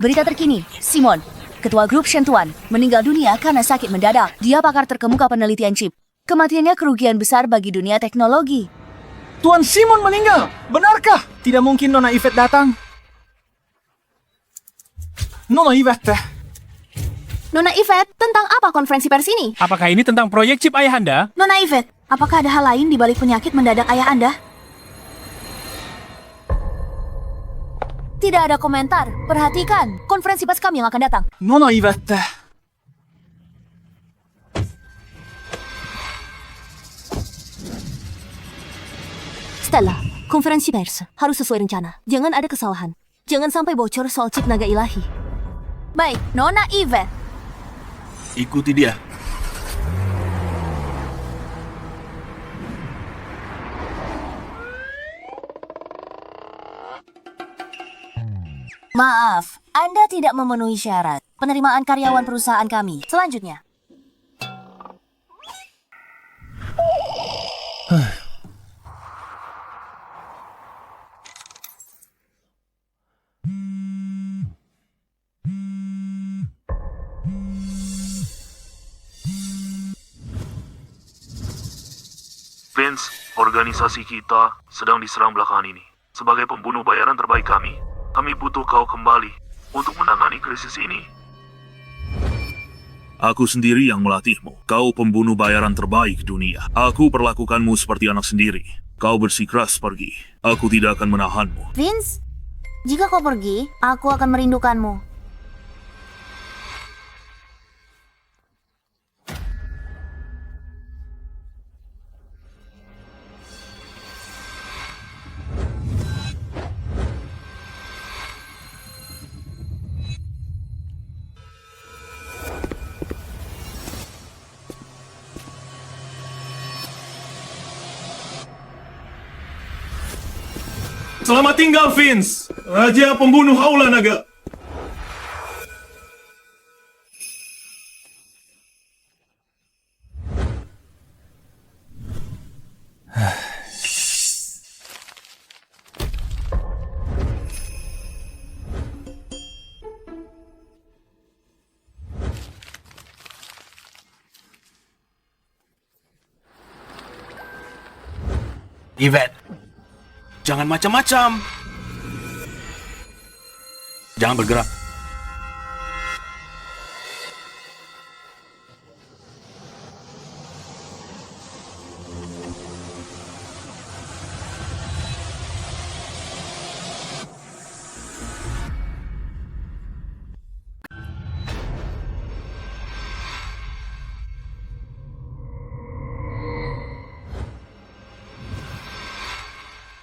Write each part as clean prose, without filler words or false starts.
Berita terkini, Simon, ketua grup Shentuan, meninggal dunia karena sakit mendadak. Dia pakar terkemuka penelitian chip. Kematiannya kerugian besar bagi dunia teknologi. Tuan Simon meninggal! Benarkah? Tidak mungkin Nona Yvette datang. Nona Yvette. Nona Yvette, tentang apa konferensi pers ini? Apakah ini tentang proyek chip ayah Anda? Nona Yvette, apakah ada hal lain di balik penyakit mendadak ayah Anda? Tidak ada komentar. Perhatikan, konferensi pers kami yang akan datang. Nona Yvette. Stella, konferensi pers harus sesuai rencana. Jangan ada kesalahan. Jangan sampai bocor soal chip naga ilahi. Baik, Nona Yvette. Ikuti dia. Maaf, Anda tidak memenuhi syarat penerimaan karyawan perusahaan kami. Selanjutnya. Vince, organisasi kita sedang diserang belakangan ini. Sebagai pembunuh bayaran terbaik kami butuh kau kembali untuk menangani krisis ini. Aku sendiri yang melatihmu. Kau pembunuh bayaran terbaik dunia. Aku perlakukanmu seperti anak sendiri. Kau bersikeras pergi. Aku tidak akan menahanmu. Vince, jika kau pergi, aku akan merindukanmu. Selamat tinggal, Vince! Raja pembunuh Aula Naga! Yvette, jangan macam-macam. Jangan bergerak.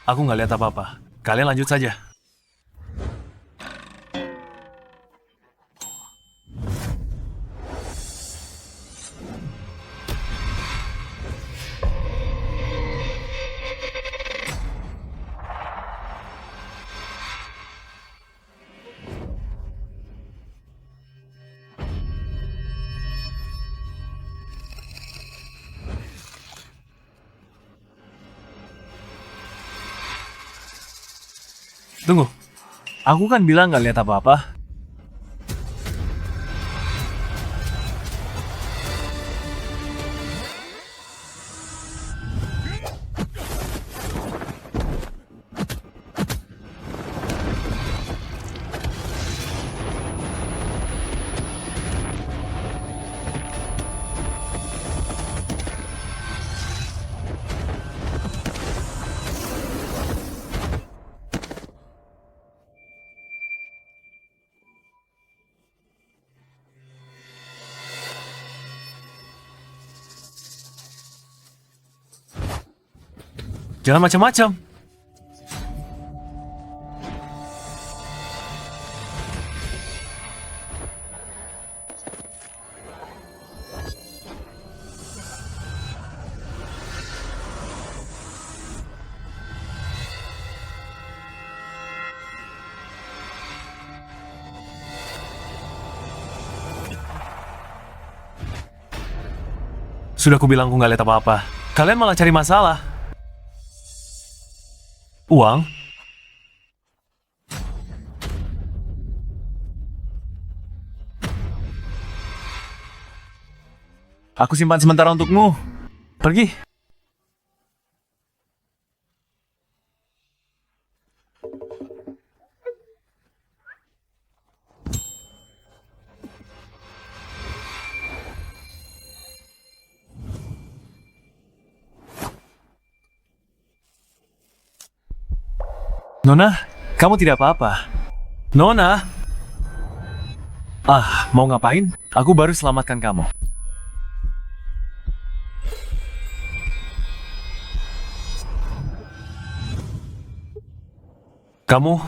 Aku nggak lihat apa-apa. Kalian lanjut saja. Tunggu, aku kan bilang nggak lihat apa-apa. Jangan macam-macam. Sudah aku bilang aku nggak lihat apa-apa. Kalian malah cari masalah. Uang? Aku simpan sementara untukmu. Pergi. Nona, kamu tidak apa-apa. Nona! Ah, mau ngapain? Aku baru selamatkan kamu. Kamu...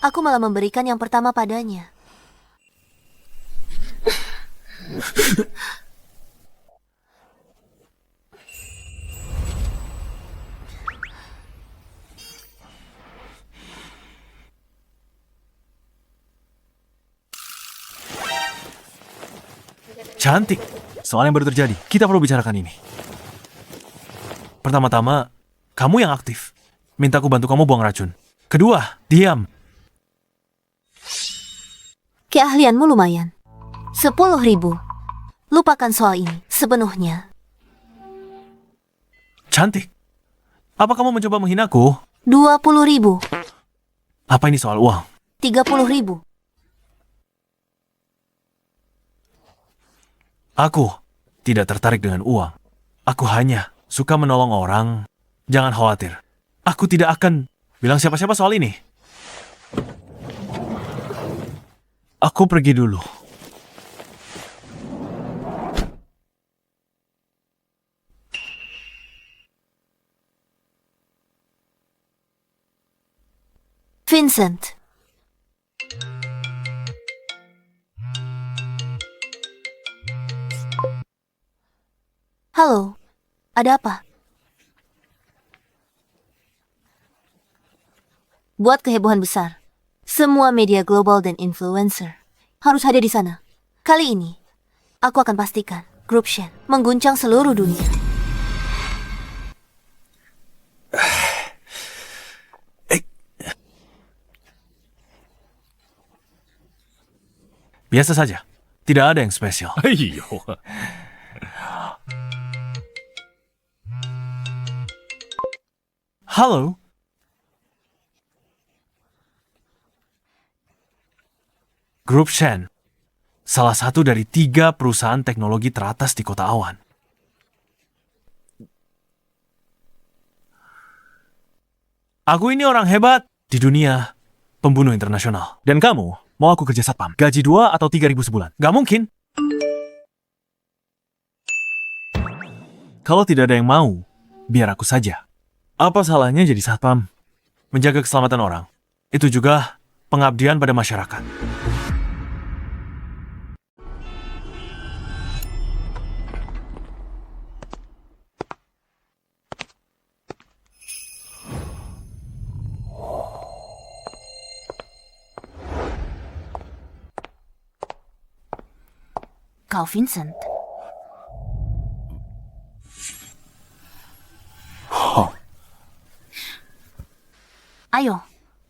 Aku malah memberikan yang pertama padanya. Cantik. Soal yang baru terjadi, kita perlu bicarakan ini. Pertama-tama, kamu yang aktif. Minta aku bantu kamu buang racun. Kedua, diam. Keahlianmu lumayan. 10.000. Lupakan soal ini sepenuhnya. Cantik. Apa kamu mencoba menghinaku? 20.000. Apa ini soal uang? 30.000. Aku tidak tertarik dengan uang. Aku hanya suka menolong orang. Jangan khawatir. Aku tidak akan bilang siapa-siapa soal ini. Aku pergi dulu. Vincent. Halo, ada apa? Buat kehebohan besar. Semua media global dan influencer harus hadir di sana. Kali ini, aku akan pastikan grup Shen mengguncang seluruh dunia. Biasa saja. Tidak ada yang spesial. Ayo. Halo? Grup Shen, salah satu dari 3 perusahaan teknologi teratas di Kota Awan. Aku ini orang hebat di dunia pembunuh internasional. Dan kamu, mau aku kerja satpam? Gaji 2 atau 3.000 sebulan? Gak mungkin. Kalau tidak ada yang mau, biar aku saja. Apa salahnya jadi satpam? Menjaga keselamatan orang. Itu juga pengabdian pada masyarakat. Kau Vincent. Ayo,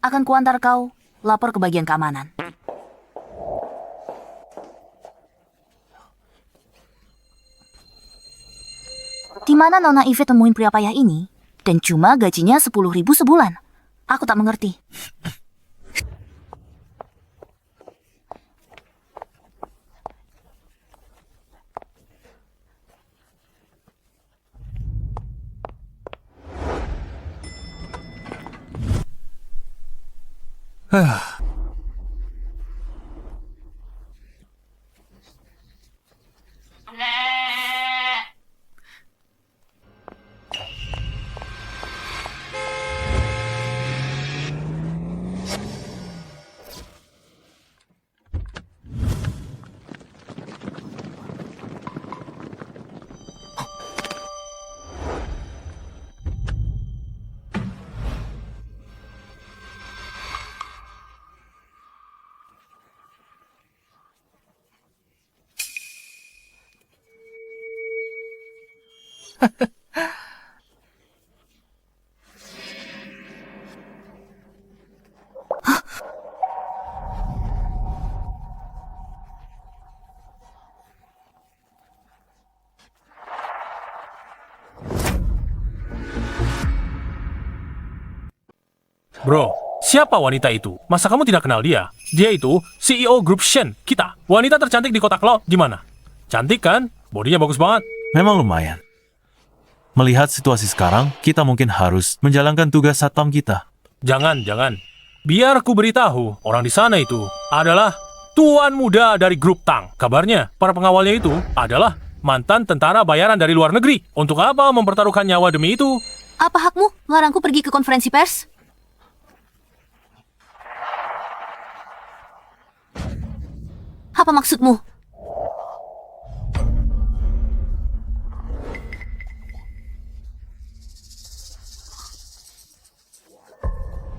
akan kuantar kau lapor ke bagian keamanan. Di mana Nona Yvette temuin pria payah ini? Dan cuma gajinya 10.000 sebulan. Aku tak mengerti. Bro, siapa wanita itu? Masa kamu tidak kenal dia? Dia itu CEO grup Shen kita. Wanita tercantik di kotak lo, gimana? Cantik kan? Bodinya bagus banget. Memang lumayan. Melihat situasi sekarang, kita mungkin harus menjalankan tugas satpam kita. Jangan. Biar ku beritahu, orang di sana itu adalah tuan muda dari grup Tang. Kabarnya, para pengawalnya itu adalah mantan tentara bayaran dari luar negeri. Untuk apa mempertaruhkan nyawa demi itu? Apa hakmu melarangku pergi ke konferensi pers? Apa maksudmu?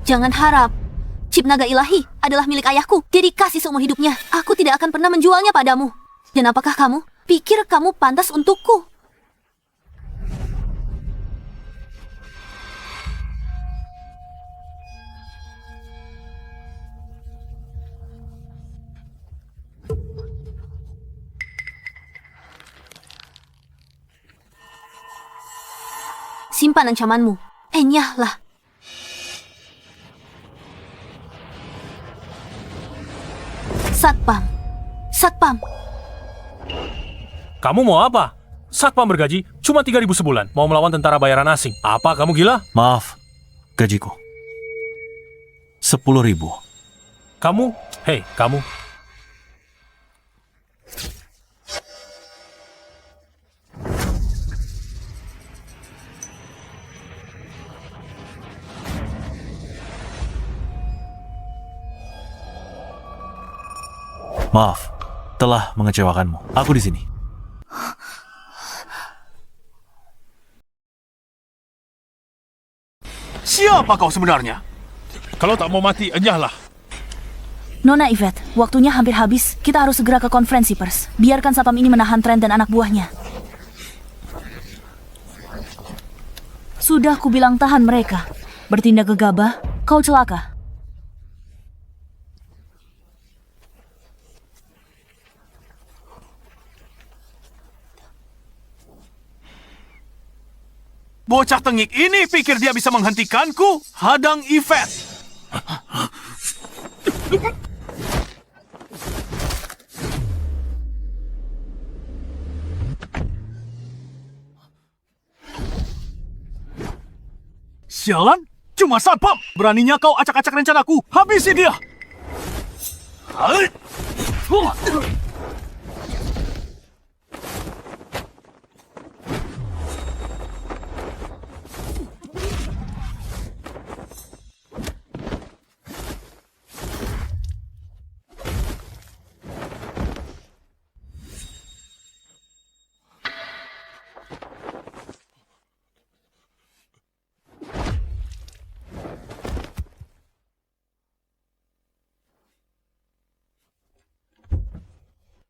Jangan harap. Chip naga ilahi adalah milik ayahku. Dia dikasih seumur hidupnya. Aku tidak akan pernah menjualnya padamu. Dan apakah kamu pikir kamu pantas untukku? Simpan ancamanmu. Enyahlah. Satpam. Kamu mau apa? Satpam bergaji cuma 3.000 sebulan. Mau melawan tentara bayaran asing. Apa kamu gila? Maaf, gajiku 10.000. Kamu? Hei, kamu. Maaf, telah mengecewakanmu. Aku di sini. Siapa kau sebenarnya? Kalau tak mau mati, enyahlah. Nona Yvette, waktunya hampir habis. Kita harus segera ke konferensi pers. Biarkan satpam ini menahan Trent dan anak buahnya. Sudah kubilang tahan mereka. Bertindak gegabah, kau celaka. Bocah tengik ini pikir dia bisa menghentikanku? Hadang Yvette. Sialan, cuma satpam. Beraninya kau acak-acak rencanaku. Habisi dia.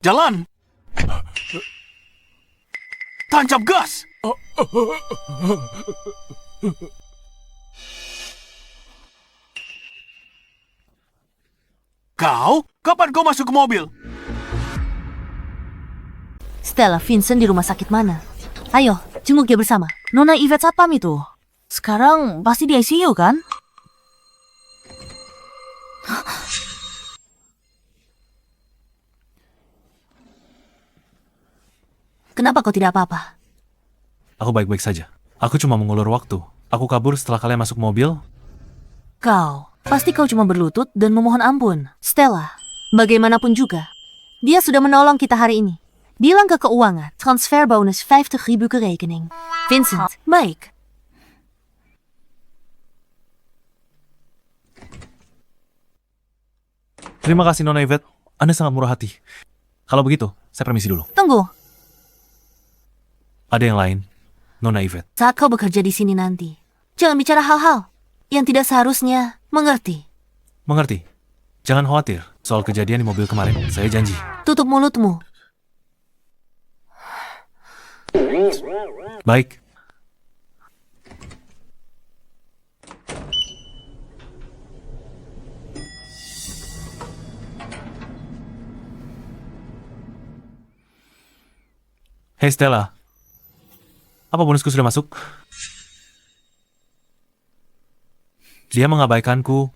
Jalan! Tancap gas! Kau? Kapan kau masuk ke mobil? Stella, Vincent di rumah sakit mana? Ayo, jenguk dia bersama. Nona Yvette satpam itu. Sekarang pasti di ICU kan? Kenapa kau tidak apa-apa? Aku baik-baik saja. Aku cuma mengulur waktu. Aku kabur setelah kalian masuk mobil. Pasti kau cuma berlutut dan memohon ampun. Stella, bagaimanapun juga, dia sudah menolong kita hari ini. Bilang ke keuangan, transfer bonus 50.000 ke rekening. Vincent, baik. Terima kasih Nona Yvette. Anda sangat murah hati. Kalau begitu, saya permisi dulu. Tunggu, Ada yang lain, Nona Yvette. saat kau bekerja di sini nanti, jangan bicara hal-hal yang tidak seharusnya, mengerti? Mengerti? Jangan khawatir soal kejadian di mobil kemarin. Saya janji. Tutup mulutmu. Baik. Hei Stella, apa bonusku sudah masuk? Dia mengabaikanku.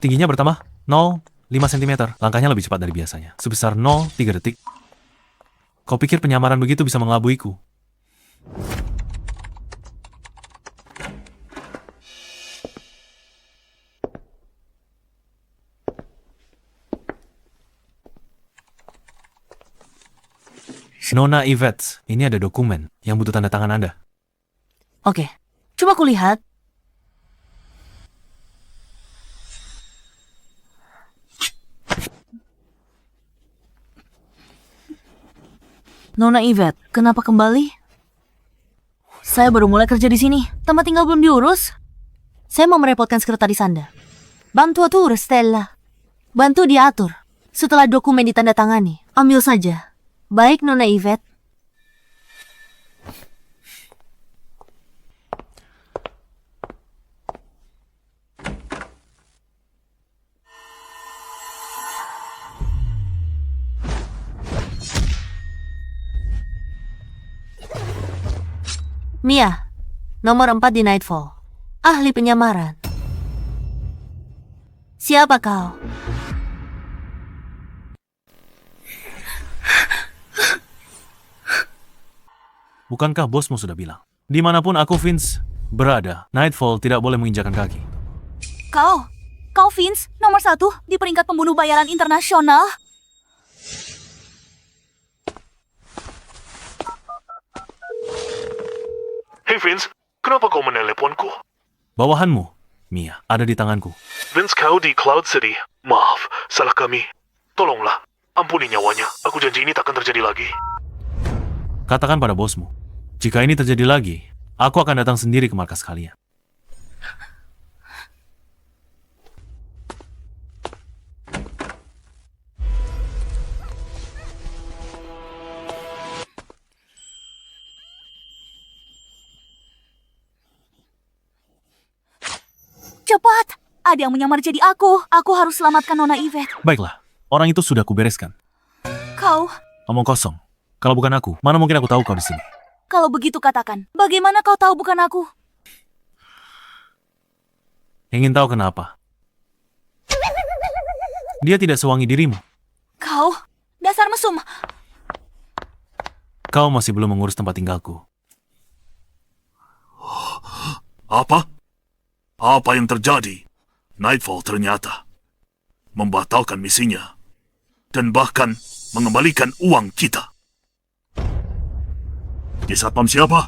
Tingginya bertambah 0,5 cm. Langkahnya lebih cepat dari biasanya, sebesar 0,3 detik. Kau pikir penyamaran begitu bisa mengelabuiku? Nona Yvette, ini ada dokumen yang butuh tanda tangan Anda. Oke, coba kulihat. Nona Yvette, kenapa kembali? Saya baru mulai kerja di sini. Tempat tinggal belum diurus. Saya mau merepotkan sekretaris Anda. Bantu atur, Stella. Bantu diatur. Setelah dokumen ditandatangani, ambil saja. Baik, Nona Yvette. Mia, nomor 4 di Nightfall. Ahli penyamaran. Siapa kau? Bukankah bosmu sudah bilang? Dimanapun aku, Vince, berada, Nightfall tidak boleh menginjakan kaki. Kau Vince, nomor 1 di peringkat pembunuh bayaran internasional. Hey Vince, kenapa kau meneleponku? Bawahanmu, Mia, ada di tanganku. Vince, kau di Cloud City. Maaf, salah kami. Tolonglah, ampuni nyawanya. Aku janji ini takkan terjadi lagi. Katakan pada bosmu, jika ini terjadi lagi, aku akan datang sendiri ke markas kalian. Cepat, ada yang menyamar jadi aku. Aku harus selamatkan Nona Yvette. Baiklah, orang itu sudah kubereskan. Kau, Omong kosong. Kalau bukan aku, mana mungkin aku tahu kau di sini? kalau begitu katakan, bagaimana kau tahu bukan aku? Ingin tahu kenapa? Dia tidak sewangi dirimu. Kau, dasar mesum. Kau masih belum mengurus tempat tinggalku. Apa? Apa yang terjadi? Nightfall ternyata membatalkan misinya dan bahkan mengembalikan uang kita. Dia satpam siapa?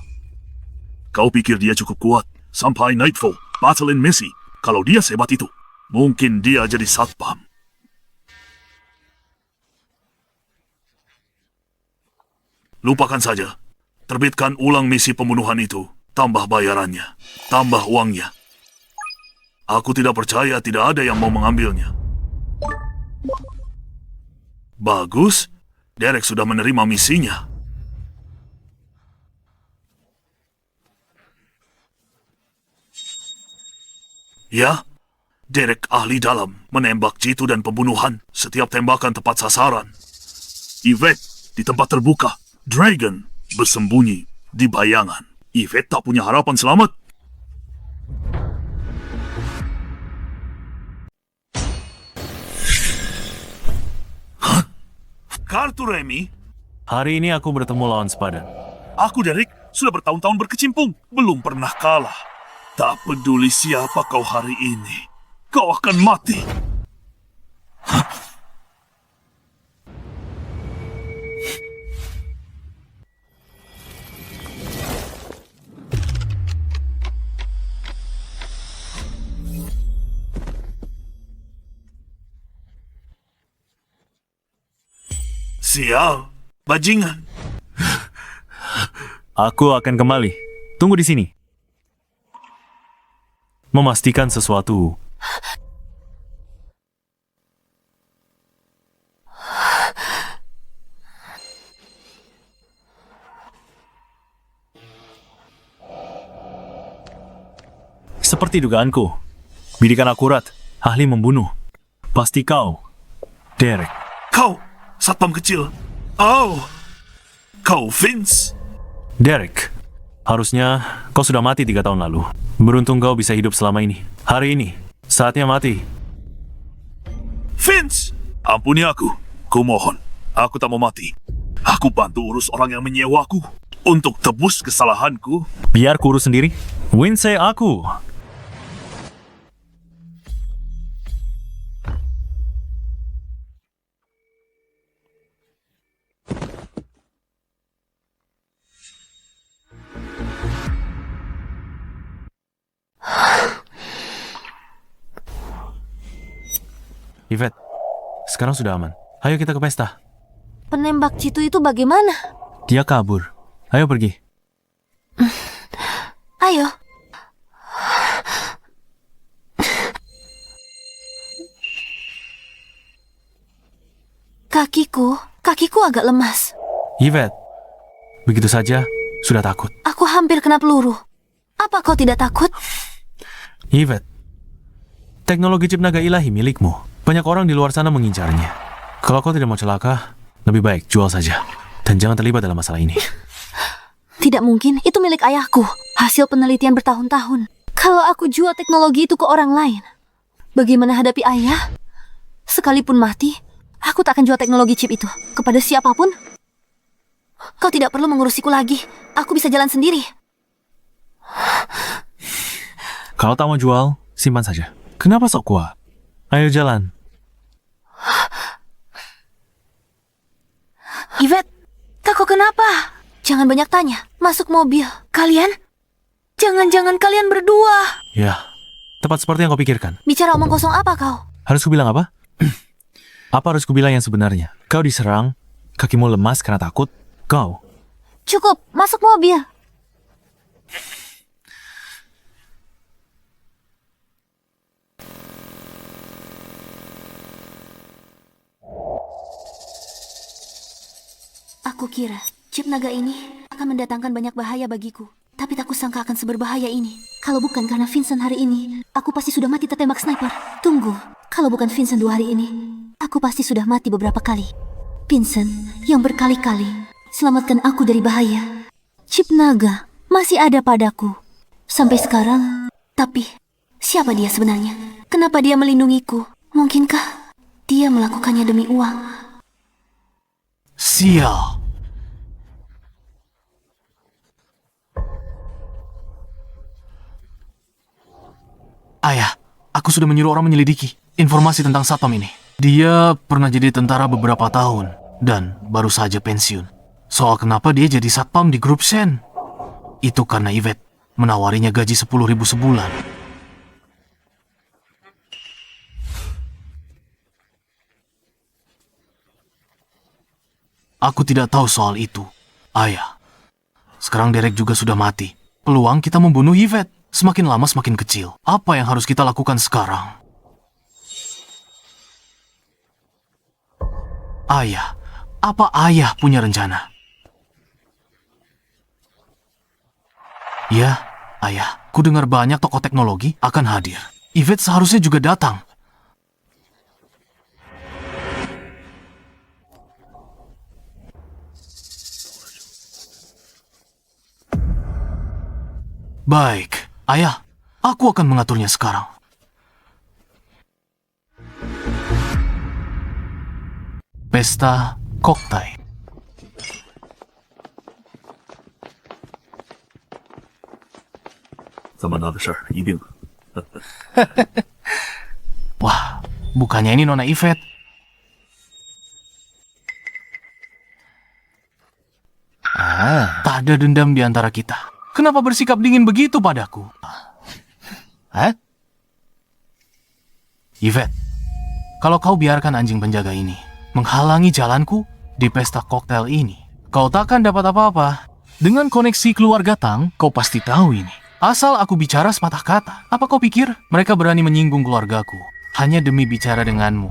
Kau pikir dia cukup kuat sampai Nightfall batalin misi? Kalau dia sehebat itu, mungkin dia jadi satpam. Lupakan saja. Terbitkan ulang misi pembunuhan itu. Tambah bayarannya. Tambah uangnya. Aku tidak percaya tidak ada yang mau mengambilnya. Bagus. Derek sudah menerima misinya. Ya, Derek ahli dalam menembak jitu dan pembunuhan. Setiap tembakan tepat sasaran. Yvette di tempat terbuka. Dragon bersembunyi di bayangan. Yvette tak punya harapan selamat. Hah? Kartu Remi? Hari ini aku bertemu lawan sepadan. Aku, Derek, sudah bertahun-tahun berkecimpung. Belum pernah kalah. Tak peduli siapa kau hari ini. Kau akan mati. Sial, bajingan. Aku akan kembali. Tunggu di sini. Memastikan sesuatu. Seperti dugaanku. Bidikan akurat. Ahli membunuh. Pasti kau, Derek. Kau, satpam kecil. Oh, Kau, Vince? Derek, harusnya kau sudah mati 3 tahun lalu. Beruntung kau bisa hidup selama ini. Hari ini, saatnya mati. Vince! Ampuni aku. Kumohon, aku tak mau mati. Aku bantu urus orang yang menyewaku. Untuk tebus kesalahanku. Biar ku urus sendiri. Vince aku. Yvette, sekarang sudah aman. Ayo kita ke pesta. Penembak jitu itu bagaimana? Dia kabur. Ayo pergi. Ayo. Kakiku agak lemas. Yvette, begitu saja sudah takut. Aku hampir kena peluru. Apa kau tidak takut? Yvette, teknologi chip naga ilahi milikmu. Banyak orang di luar sana mengincarnya. Kalau kau tidak mau celaka, lebih baik jual saja. Dan jangan terlibat dalam masalah ini. Tidak mungkin, itu milik ayahku. Hasil penelitian bertahun-tahun. Kalau aku jual teknologi itu ke orang lain, bagaimana hadapi ayah? Sekalipun mati, aku tak akan jual teknologi chip itu kepada siapapun. Kau tidak perlu mengurusiku lagi. Aku bisa jalan sendiri. Kalau tak mau jual, simpan saja. Kenapa sok kuat? Ayo jalan. Yvette, kakak kenapa? Jangan banyak tanya. Masuk mobil. Kalian? Jangan-jangan kalian berdua. Ya, tepat seperti yang kau pikirkan. Bicara omong kosong apa kau? Harus kubilang apa? Apa harus kubilang yang sebenarnya? Kau diserang, kakimu lemas karena takut. Kau. Cukup, masuk mobil. Aku kira chip naga ini akan mendatangkan banyak bahaya bagiku. Tapi tak kusangka akan seberbahaya ini. Kalau bukan karena Vincent hari ini, aku pasti sudah mati tertembak sniper. Tunggu, kalau bukan Vincent 2 hari ini, aku pasti sudah mati beberapa kali. Vincent yang berkali-kali selamatkan aku dari bahaya. Chip naga masih ada padaku sampai sekarang. Tapi siapa dia sebenarnya? Kenapa dia melindungiku? Mungkinkah dia melakukannya demi uang? Sial. Ayah, aku sudah menyuruh orang menyelidiki informasi tentang Satpam ini. Dia pernah jadi tentara beberapa tahun dan baru saja pensiun. Soal kenapa dia jadi Satpam di grup Shen, itu karena Yvette menawarinya gaji 10.000 sebulan. Aku tidak tahu soal itu, ayah. Sekarang Derek juga sudah mati. Peluang kita membunuh Yvette semakin lama semakin kecil. Apa yang harus kita lakukan sekarang? Ayah, apa ayah punya rencana? Ya, ayah, ku dengar banyak tokoh teknologi akan hadir. Yvette seharusnya juga datang. Baik, ayah, aku akan mengaturnya sekarang. Pesta koktai. Wah, bukannya ini Nona Yvette. Tak ada dendam di antara kita. Kenapa bersikap dingin begitu padaku? Hah? Yvette, kalau kau biarkan anjing penjaga ini menghalangi jalanku di pesta koktail ini, kau takkan dapat apa-apa. Dengan koneksi keluarga Tang, kau pasti tahu ini. Asal aku bicara sepatah kata, apa kau pikir mereka berani menyinggung keluargaku hanya demi bicara denganmu?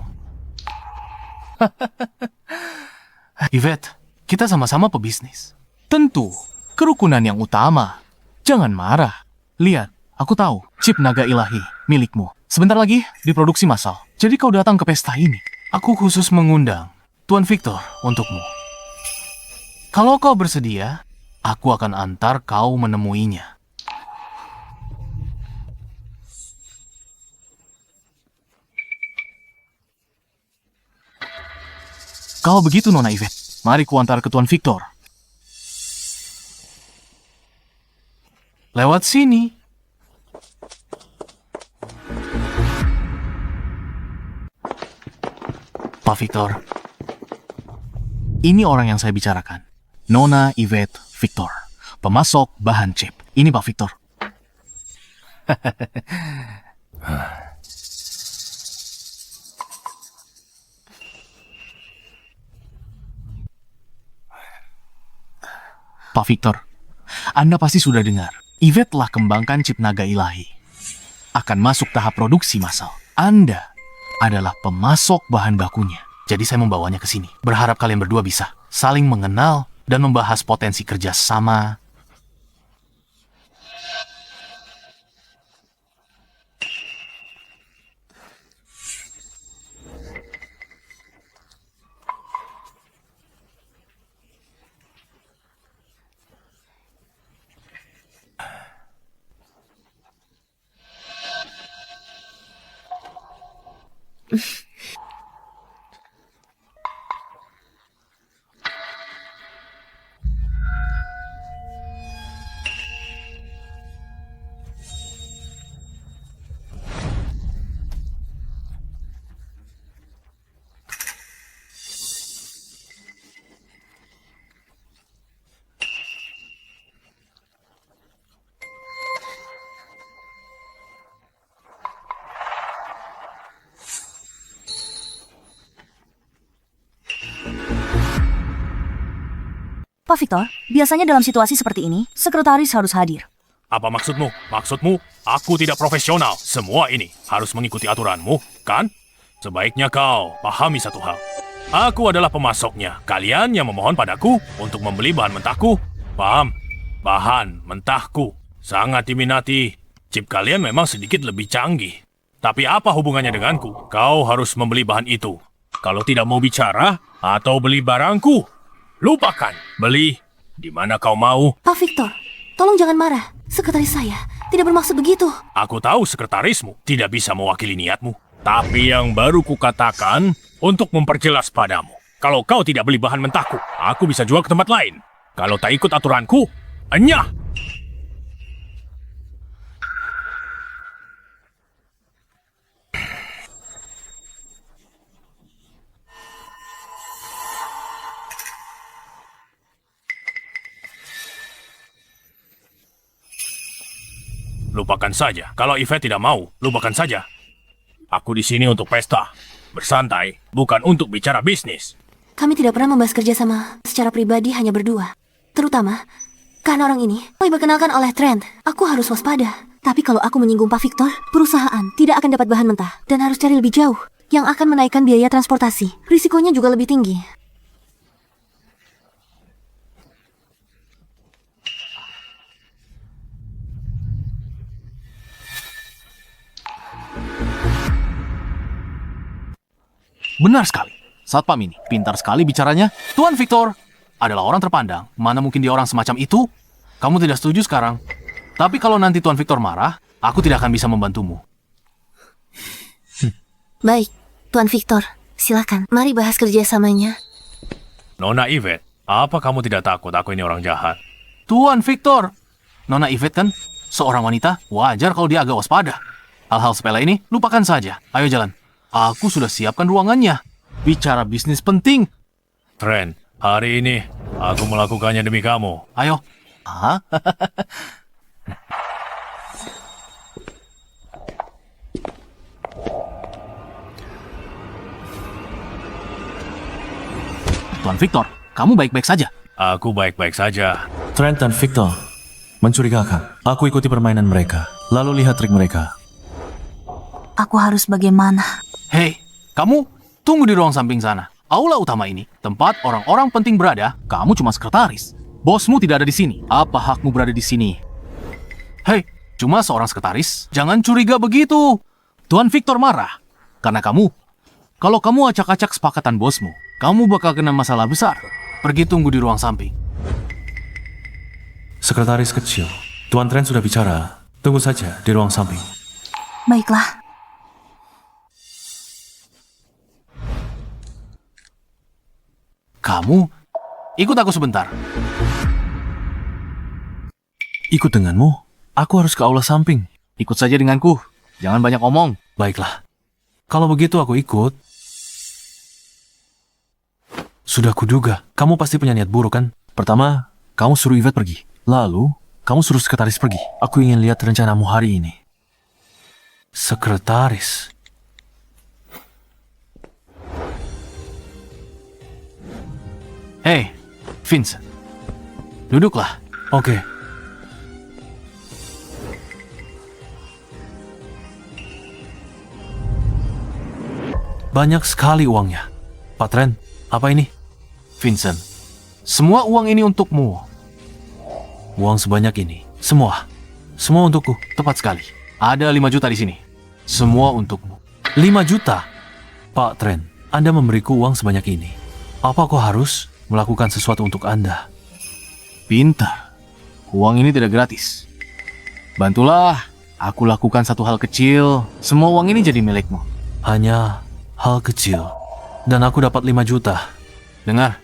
Yvette, kita sama-sama pebisnis. Tentu, kerukunan yang utama. Jangan marah. Lihat, aku tahu chip naga ilahi milikmu sebentar lagi diproduksi massal. Jadi kau datang ke pesta ini. Aku khusus mengundang Tuan Victor untukmu. Kalau kau bersedia, aku akan antar kau menemuinya. Kalau begitu, Nona Yvette, mari kuantar ke Tuan Victor. Lewat sini. Pak Victor, ini orang yang saya bicarakan. Nona Yvette Victor, pemasok bahan chip. Ini Pak Victor. Pak Victor, Anda pasti sudah dengar. Yvette telah kembangkan chip naga ilahi. Akan masuk tahap produksi massal. Anda adalah pemasok bahan bakunya. Jadi saya membawanya ke sini. Berharap kalian berdua bisa saling mengenal dan membahas potensi kerjasama. Pak Victor, biasanya dalam situasi seperti ini, sekretaris harus hadir. Apa maksudmu? Maksudmu, aku tidak profesional. Semua ini harus mengikuti aturanmu, kan? Sebaiknya kau pahami satu hal. Aku adalah pemasoknya. Kalian yang memohon padaku untuk membeli bahan mentahku. Paham? Bahan mentahku. Sangat diminati. Chip kalian memang sedikit lebih canggih. Tapi apa hubungannya denganku? Kau harus membeli bahan itu. Kalau tidak mau bicara atau beli barangku, lupakan. Beli di mana kau mau. Pak Victor, tolong jangan marah. Sekretaris saya tidak bermaksud begitu. Aku tahu sekretarismu tidak bisa mewakili niatmu. Tapi yang baru kukatakan untuk memperjelas padamu. Kalau kau tidak beli bahan mentahku, aku bisa jual ke tempat lain. Kalau tak ikut aturanku, enyah! Lupakan saja. Kalau Yvette tidak mau, lupakan saja. Aku di sini untuk pesta, bersantai, bukan untuk bicara bisnis. Kami tidak pernah membahas kerjasama secara pribadi hanya berdua. Terutama karena orang ini diperkenalkan oleh Trent. Aku harus waspada. Tapi kalau aku menyinggung Pak Victor, perusahaan tidak akan dapat bahan mentah dan harus cari lebih jauh yang akan menaikkan biaya transportasi. Risikonya juga lebih tinggi. Benar sekali. Satpam ini pintar sekali bicaranya. Tuan Victor adalah orang terpandang. Mana mungkin dia orang semacam itu? Kamu tidak setuju sekarang. Tapi kalau nanti Tuan Victor marah, aku tidak akan bisa membantumu. Baik, Tuan Victor. Silakan. Mari bahas kerjasamanya. Nona Yvette, apa kamu tidak takut aku ini orang jahat? Tuan Victor, Nona Yvette kan seorang wanita. Wajar kalau dia agak waspada. Hal-hal sepele ini lupakan saja. Ayo jalan. Aku sudah siapkan ruangannya. Bicara bisnis penting. Trent, hari ini aku melakukannya demi kamu. Ayo. Hah? Tuan Victor, kamu baik-baik saja. Aku baik-baik saja. Trent dan Victor mencurigakan. Aku ikuti permainan mereka, lalu lihat trik mereka. Aku harus bagaimana? Hei, kamu tunggu di ruang samping sana. Aula utama ini, tempat orang-orang penting berada, kamu cuma sekretaris. Bosmu tidak ada di sini. Apa hakmu berada di sini? Hei, cuma seorang sekretaris. Jangan curiga begitu. Tuan Victor marah. Karena kamu. Kalau kamu acak-acak kesepakatan bosmu, kamu bakal kena masalah besar. Pergi tunggu di ruang samping. Sekretaris kecil, Tuan Trent sudah bicara. Tunggu saja di ruang samping. Baiklah. Kamu? Ikut aku sebentar. Ikut denganmu? Aku harus ke aula samping. Ikut saja denganku. Jangan banyak omong. Baiklah. Kalau begitu aku ikut. Sudah kuduga, kamu pasti punya niat buruk kan? Pertama, kamu suruh Yvette pergi. Lalu, kamu suruh sekretaris pergi. Aku ingin lihat rencanamu hari ini. Sekretaris? Hei, Vincent. Duduklah. Oke. Banyak sekali uangnya. Pak Trent, apa ini? Vincent, semua uang ini untukmu. Uang sebanyak ini. Semua. Semua untukku. Tepat sekali. Ada 5 juta di sini. Semua untukmu. 5 juta? Pak Trent, Anda memberiku uang sebanyak ini. Apa kau harus melakukan sesuatu untuk Anda? Pintar. Uang ini tidak gratis. Bantulah. Aku lakukan satu hal kecil. Semua uang ini jadi milikmu. Hanya hal kecil. Dan aku dapat 5 juta. Dengar,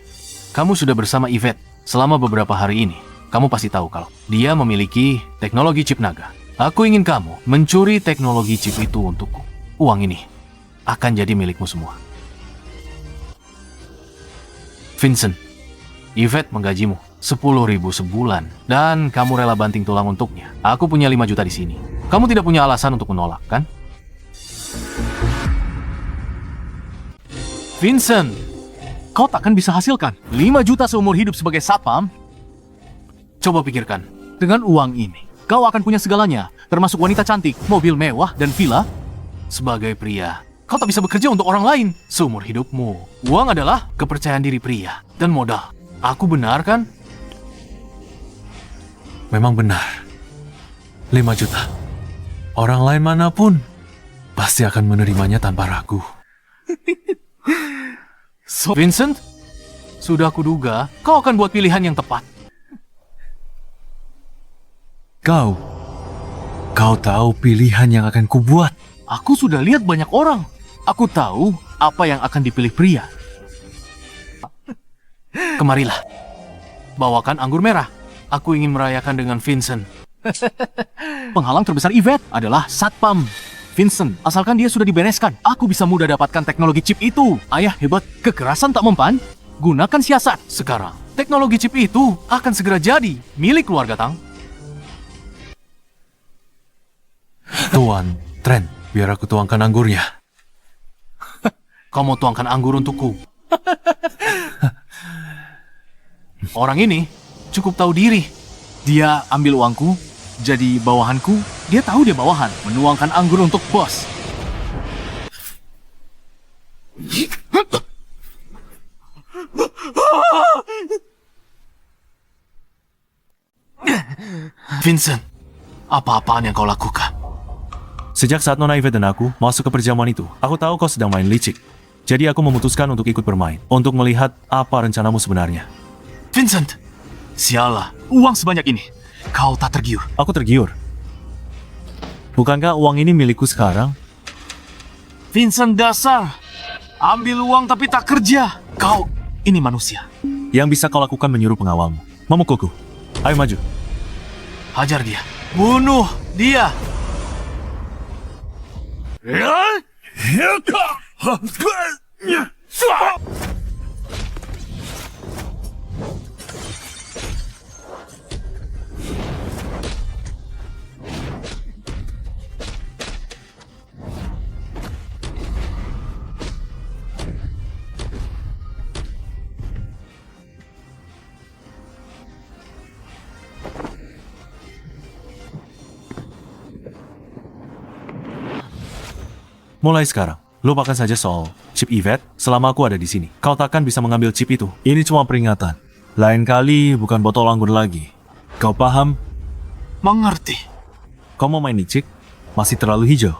kamu sudah bersama Yvette selama beberapa hari ini. Kamu pasti tahu kalau dia memiliki teknologi chip naga. Aku ingin kamu mencuri teknologi chip itu untukku. Uang ini akan jadi milikmu semua. Vincent, Yvette menggajimu 10.000 sebulan dan kamu rela banting tulang untuknya. Aku punya 5 juta di sini. Kamu tidak punya alasan untuk menolak, kan? Vincent, kau takkan bisa hasilkan 5 juta seumur hidup sebagai satpam? Coba pikirkan, dengan uang ini, kau akan punya segalanya, termasuk wanita cantik, mobil mewah, dan villa. Sebagai pria, kau tak bisa bekerja untuk orang lain seumur hidupmu. Uang adalah kepercayaan diri pria dan modal. Aku benar kan? Memang benar. 5 juta. Orang lain manapun pasti akan menerimanya tanpa ragu. Vincent, sudah kuduga kau akan buat pilihan yang tepat. Kau tahu pilihan yang akan kubuat. Aku sudah lihat banyak orang. Aku tahu apa yang akan dipilih pria. Kemarilah. Bawakan anggur merah. Aku ingin merayakan dengan Vincent. Penghalang terbesar Yvette adalah satpam. Vincent, asalkan dia sudah dibereskan, aku bisa mudah dapatkan teknologi chip itu. Ayah hebat, kekerasan tak mempan. Gunakan siasat. Sekarang, teknologi chip itu akan segera jadi milik keluarga Tang. Tuan Trent, biar aku tuangkan anggurnya. Kau mau tuangkan anggur untukku? Orang ini cukup tahu diri. Dia ambil uangku, jadi bawahanku. Dia tahu dia bawahan, menuangkan anggur untuk bos. Vincent, apa-apaan yang kau lakukan? Sejak saat Nona Yvette dan aku masuk ke perjamuan itu, aku tahu kau sedang main licik. Jadi aku memutuskan untuk ikut bermain, untuk melihat apa rencanamu sebenarnya. Vincent, sialah, uang sebanyak ini. Kau tak tergiur. Aku tergiur. Bukankah uang ini milikku sekarang? Vincent dasar, ambil uang tapi tak kerja. Kau ini manusia. Yang bisa kau lakukan menyuruh pengawalmu memukulku. Ayo maju. Hajar dia. Bunuh dia. Mulai sekarang, lupakan saja soal chip Yvette selama aku ada di sini. Kau takkan bisa mengambil chip itu. Ini cuma peringatan. Lain kali bukan botol anggur lagi. Kau paham? Mengerti. Kau mau main licik? Masih terlalu hijau.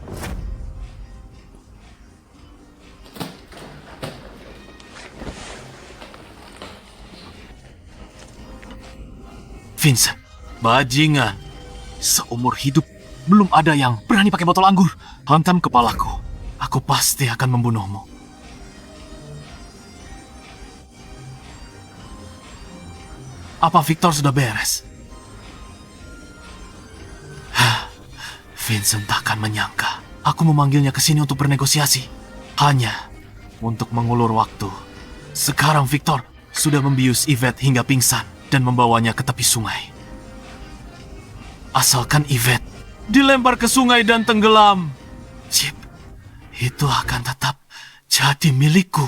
Vincent, Bajingan. Seumur hidup belum ada yang berani pakai botol anggur. Hantam kepalaku. Aku pasti akan membunuhmu. Apa Victor sudah beres? Vincent takkan menyangka aku memanggilnya ke sini untuk bernegosiasi. Hanya untuk mengulur waktu. Sekarang Victor sudah membius Yvette hingga pingsan dan membawanya ke tepi sungai. Asalkan Yvette dilempar ke sungai dan tenggelam, Chip itu akan tetap jadi milikku.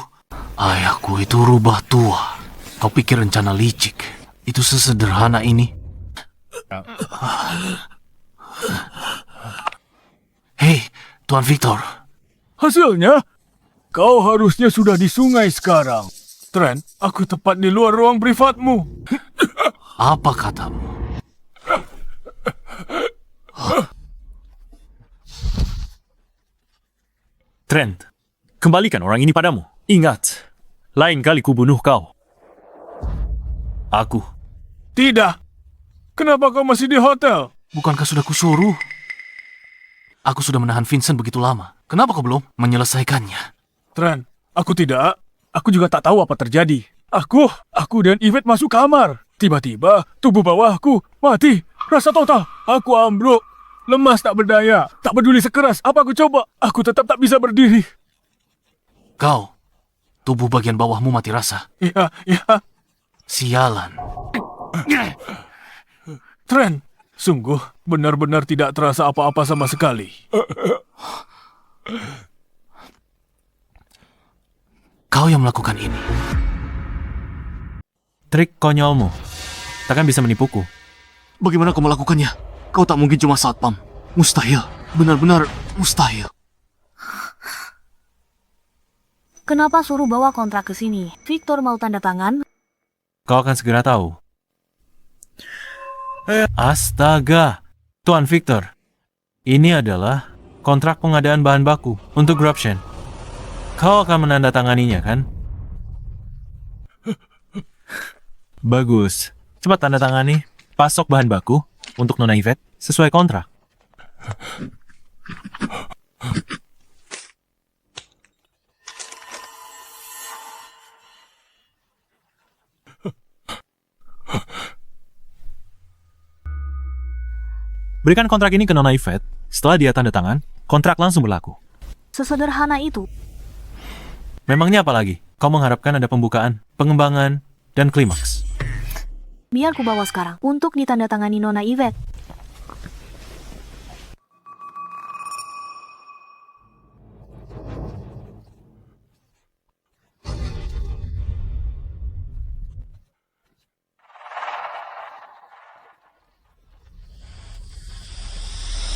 Ayahku itu rubah tua. Kau pikir rencana licik itu sesederhana ini? Hei, Tuan Victor. Hasilnya, kau harusnya sudah di sungai sekarang. Trent, aku tepat di luar ruang privatmu. Apa katamu? Trent, kembalikan orang ini padamu. Ingat, lain kali kubunuh kau. Aku. Tidak. Kenapa kau masih di hotel? Bukankah sudah kusuruh? Aku sudah menahan Vincent begitu lama. Kenapa kau belum menyelesaikannya? Trent, aku tidak. Aku juga tak tahu apa terjadi. Aku dan Yvette masuk kamar. Tiba-tiba, tubuh bawahku mati. Rasa total. Aku ambruk. Lemas tak berdaya. Tak peduli sekeras apa aku coba. Aku tetap tak bisa berdiri. Kau, tubuh bagian bawahmu mati rasa. Ya. Sialan. Trent, sungguh benar-benar tidak terasa apa-apa sama sekali. Kau yang melakukan ini. Trik konyolmu. Takkan bisa menipuku. Bagaimana kau melakukannya? Kau tak mungkin cuma satpam. Mustahil. Benar-benar mustahil. Kenapa suruh bawa kontrak ke sini? Victor mau tanda tangan? Kau akan segera tahu. Astaga, Tuan Victor. Ini adalah kontrak pengadaan bahan baku untuk Grubshen. Kau akan menandatanganinya, kan? Bagus. Cepat tanda tangani. Pasok bahan baku untuk Nona Yvette sesuai kontrak. Berikan kontrak ini ke Nona Yvette. Setelah dia tanda tangan, kontrak langsung berlaku. Sesederhana itu. Memangnya apa lagi? Kau mengharapkan ada pembukaan, pengembangan, dan klimaks. Biar ku bawa sekarang untuk ditandatangani Nona Yvette.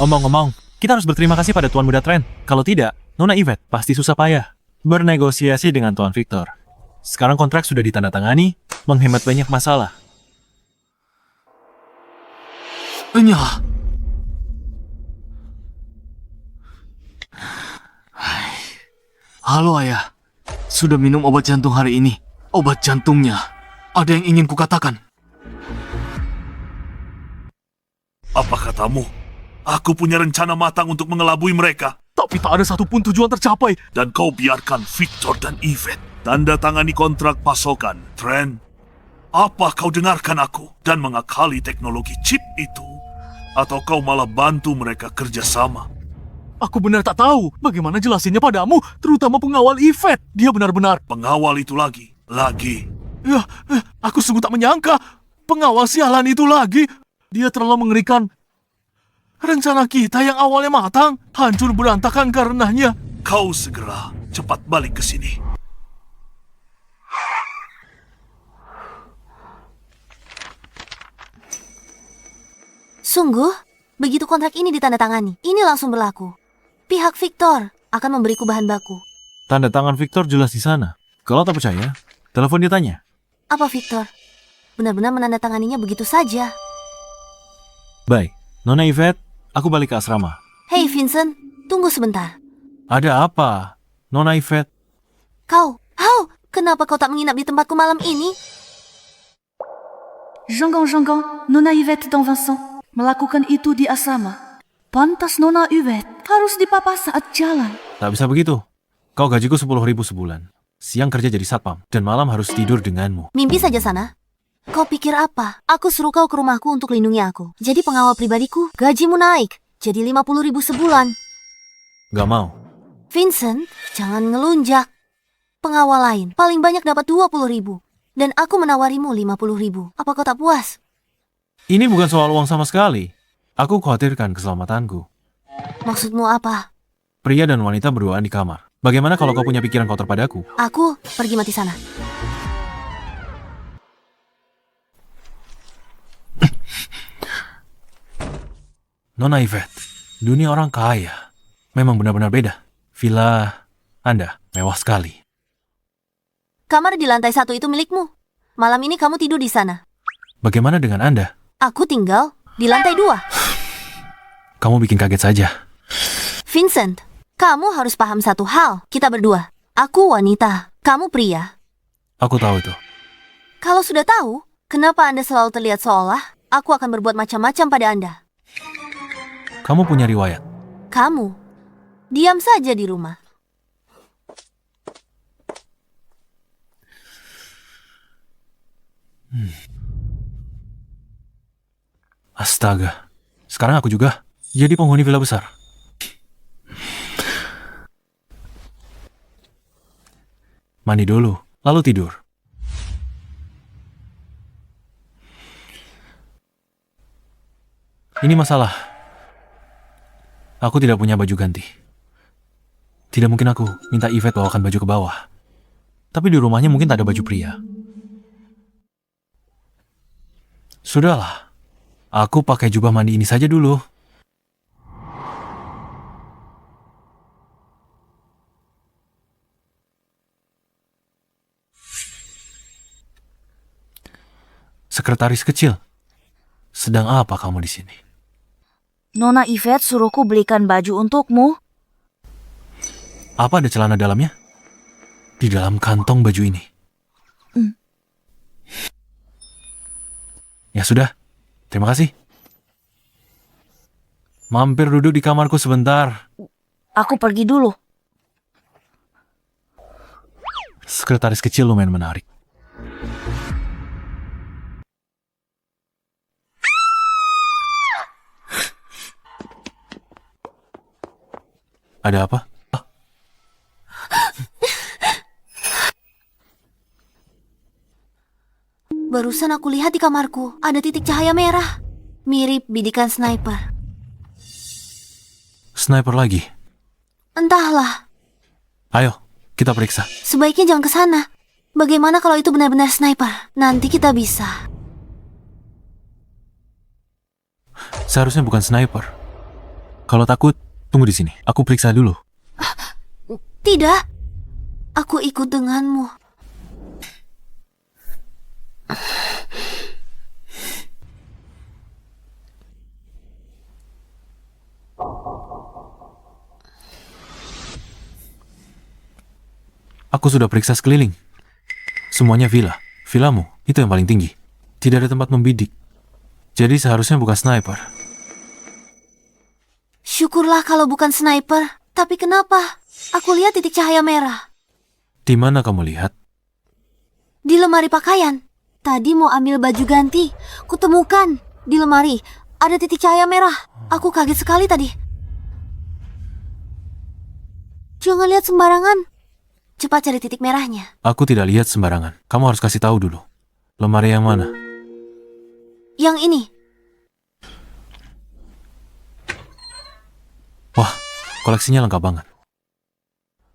Omong-omong, kita harus berterima kasih pada Tuan Muda Trent. Kalau tidak, Nona Yvette pasti susah payah bernegosiasi dengan Tuan Victor. Sekarang kontrak sudah ditandatangani, menghemat banyak masalah. Enyah. Halo ayah. Sudah minum obat jantung hari ini. Obat jantungnya. Ada yang ingin kukatakan. Apa katamu? Aku punya rencana matang untuk mengelabui mereka. Tapi tak ada satupun tujuan tercapai. Dan kau biarkan Victor dan Yvette tanda tangani kontrak pasokan. Trent, apa kau dengarkan aku dan mengakali teknologi chip itu? Atau kau malah bantu mereka kerjasama? Aku benar tak tahu bagaimana jelasinnya padamu, terutama pengawal Yvette. Dia benar-benar... Pengawal itu lagi. Ya, aku sungguh tak menyangka. Pengawal sialan itu lagi. Dia terlalu mengerikan. Rencana kita yang awalnya matang, hancur berantakan karenanya. Kau segera cepat balik ke sini. Sungguh, begitu kontrak ini ditandatangani, ini langsung berlaku. Pihak Victor akan memberiku bahan baku. Tanda tangan Victor jelas di sana. Kalau tak percaya, telepon dia tanya. Apa Victor? Benar-benar menandatanganinya begitu saja. Baik, Nona Yvette, aku balik ke asrama. Hei Vincent, tunggu sebentar. Ada apa, Nona Yvette? Kenapa kau tak menginap di tempatku malam ini? Jangan-jangan Nona Yvette dan Vincent melakukan itu di asrama. Pantas Nona Yvette harus dipapa saat jalan. Tak bisa begitu. Kau gajiku 10.000 sebulan. Siang kerja jadi satpam, dan malam harus tidur denganmu. Mimpi saja sana. Kau pikir apa? Aku suruh kau ke rumahku untuk lindungi aku. Jadi pengawal pribadiku, gajimu naik. Jadi 50.000 sebulan. Gak mau. Vincent, jangan ngelunjak. Pengawal lain paling banyak dapat 20.000. Dan aku menawarimu 50.000. Apa kau tak puas? Ini bukan soal uang sama sekali. Aku khawatirkan keselamatanku. Maksudmu apa? Pria dan wanita berduaan di kamar. Bagaimana kalau kau punya pikiran kotor padaku? Aku pergi mati sana. Nona Yvette, dunia orang kaya memang benar-benar beda. Villa Anda mewah sekali. Kamar di lantai 1 itu milikmu. Malam ini kamu tidur di sana. Bagaimana dengan Anda? Aku tinggal di lantai 2. Kamu bikin kaget saja. Vincent, kamu harus paham satu hal. Kita berdua. Aku wanita, kamu pria. Aku tahu itu. Kalau sudah tahu, kenapa Anda selalu terlihat seolah aku akan berbuat macam-macam pada Anda? Kamu punya riwayat. Kamu, diam saja di rumah. Astaga. Sekarang aku juga jadi penghuni villa besar. Mandi dulu, lalu tidur. Ini masalah. Aku tidak punya baju ganti. Tidak mungkin aku minta Yvette bawakan baju ke bawah. Tapi di rumahnya mungkin tak ada baju pria. Sudahlah. Aku pakai jubah mandi ini saja dulu. Sekretaris kecil, sedang apa kamu di sini? Nona Yvette suruhku belikan baju untukmu. Apa ada celana dalamnya? Di dalam kantong baju ini. Ya sudah, terima kasih. Mampir duduk di kamarku sebentar. Aku pergi dulu. Sekretaris kecil lumayan menarik. Ada apa? Barusan aku lihat di kamarku, ada titik cahaya merah. Mirip bidikan sniper. Sniper lagi? Entahlah, Ayo, kita periksa. sebaiknya jangan ke sana. Bagaimana kalau itu benar-benar sniper? Nanti kita bisa. Seharusnya bukan sniper. Kalau takut, tunggu di sini. Aku periksa dulu. Tidak, aku ikut denganmu. Aku sudah periksa sekeliling. Semuanya villa. Villamu, itu yang paling tinggi. Tidak ada tempat membidik. Jadi seharusnya bukan sniper. Syukurlah kalau bukan sniper. Tapi kenapa? Aku lihat titik cahaya merah. Di mana kamu lihat? Di lemari pakaian. Tadi mau ambil baju ganti. Kutemukan di lemari ada titik cahaya merah. Aku kaget sekali tadi. Jangan lihat sembarangan. Cepat cari titik merahnya. Aku tidak lihat sembarangan. Kamu harus kasih tahu dulu. Lemari yang mana? Yang ini. Wah, koleksinya lengkap banget.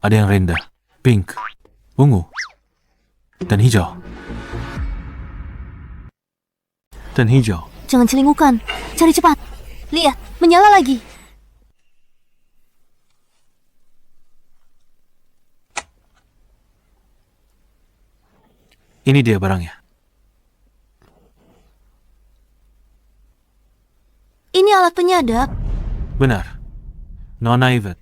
Ada yang rendah, pink, ungu, dan hijau. Dan hijau. Jangan celingukan. Cari cepat. Lihat, menyala lagi. Ini dia barangnya. Ini alat penyadap. Benar. Nona Yvette.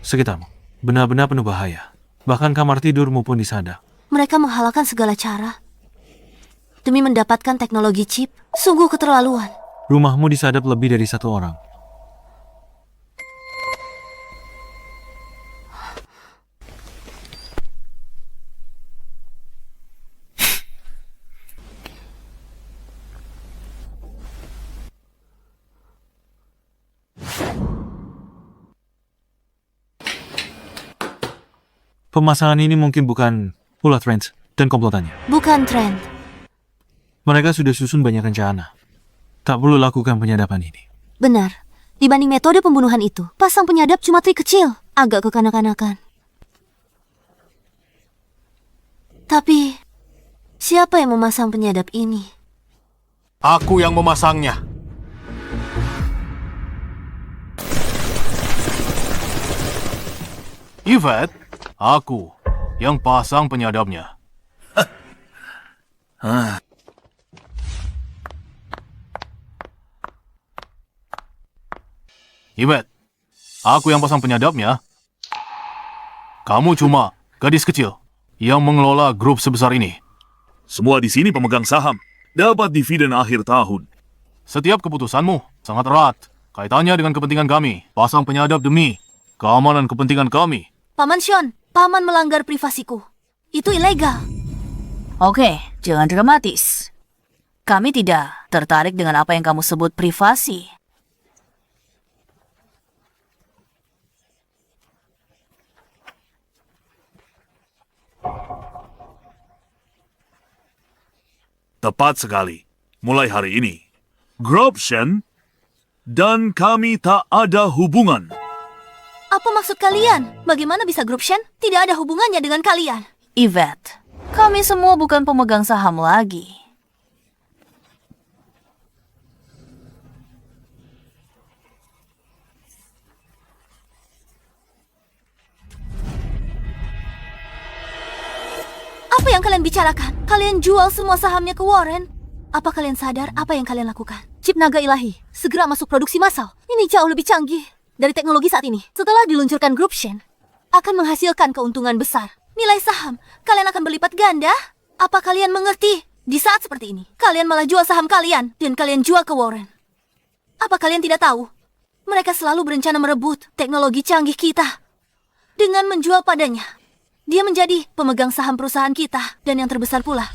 Sekitarmu. Benar-benar penuh bahaya. Bahkan kamar tidurmu pun disadap. Mereka menghalalkan segala cara. demi mendapatkan teknologi chip. Sungguh keterlaluan. Rumahmu disadap lebih dari satu orang. Pemasangan ini mungkin bukan ulah Trent dan komplotannya. Bukan Trent. Mereka sudah susun banyak rencana. Tak perlu lakukan penyadapan ini. Benar. Dibanding metode pembunuhan itu, pasang penyadap cuma trik kecil. Agak kekanak-kanakan. Tapi, siapa yang memasang penyadap ini? Aku yang memasangnya. Yvette, aku yang pasang penyadapnya. Yvette, aku yang pasang penyadapnya. Kamu cuma gadis kecil yang mengelola grup sebesar ini. Semua di sini pemegang saham. Dapat dividen akhir tahun. Setiap keputusanmu sangat erat kaitannya dengan kepentingan kami. Pasang penyadap demi keamanan kepentingan kami. Paman Sean, paman melanggar privasiku. Itu ilegal. Oke, jangan dramatis. Kami tidak tertarik dengan apa yang kamu sebut privasi. Tepat sekali. Mulai hari ini, Grobshen dan kami tak ada hubungan. Apa maksud kalian? Bagaimana bisa grup Shen tidak ada hubungannya dengan kalian? Yvette, kami semua bukan pemegang saham lagi. Apa yang kalian bicarakan? Kalian jual semua sahamnya ke Warren. Apa kalian sadar apa yang kalian lakukan? Chip naga ilahi segera masuk produksi massal. Ini jauh lebih canggih dari teknologi saat ini. Setelah diluncurkan grup Shen, akan menghasilkan keuntungan besar. Nilai saham kalian akan berlipat ganda. Apa kalian mengerti? Di saat seperti ini, kalian malah jual saham kalian dan kalian jual ke Warren. Apa kalian tidak tahu? Mereka selalu berencana merebut teknologi canggih kita. Dengan menjual padanya, dia menjadi pemegang saham perusahaan kita dan yang terbesar pula.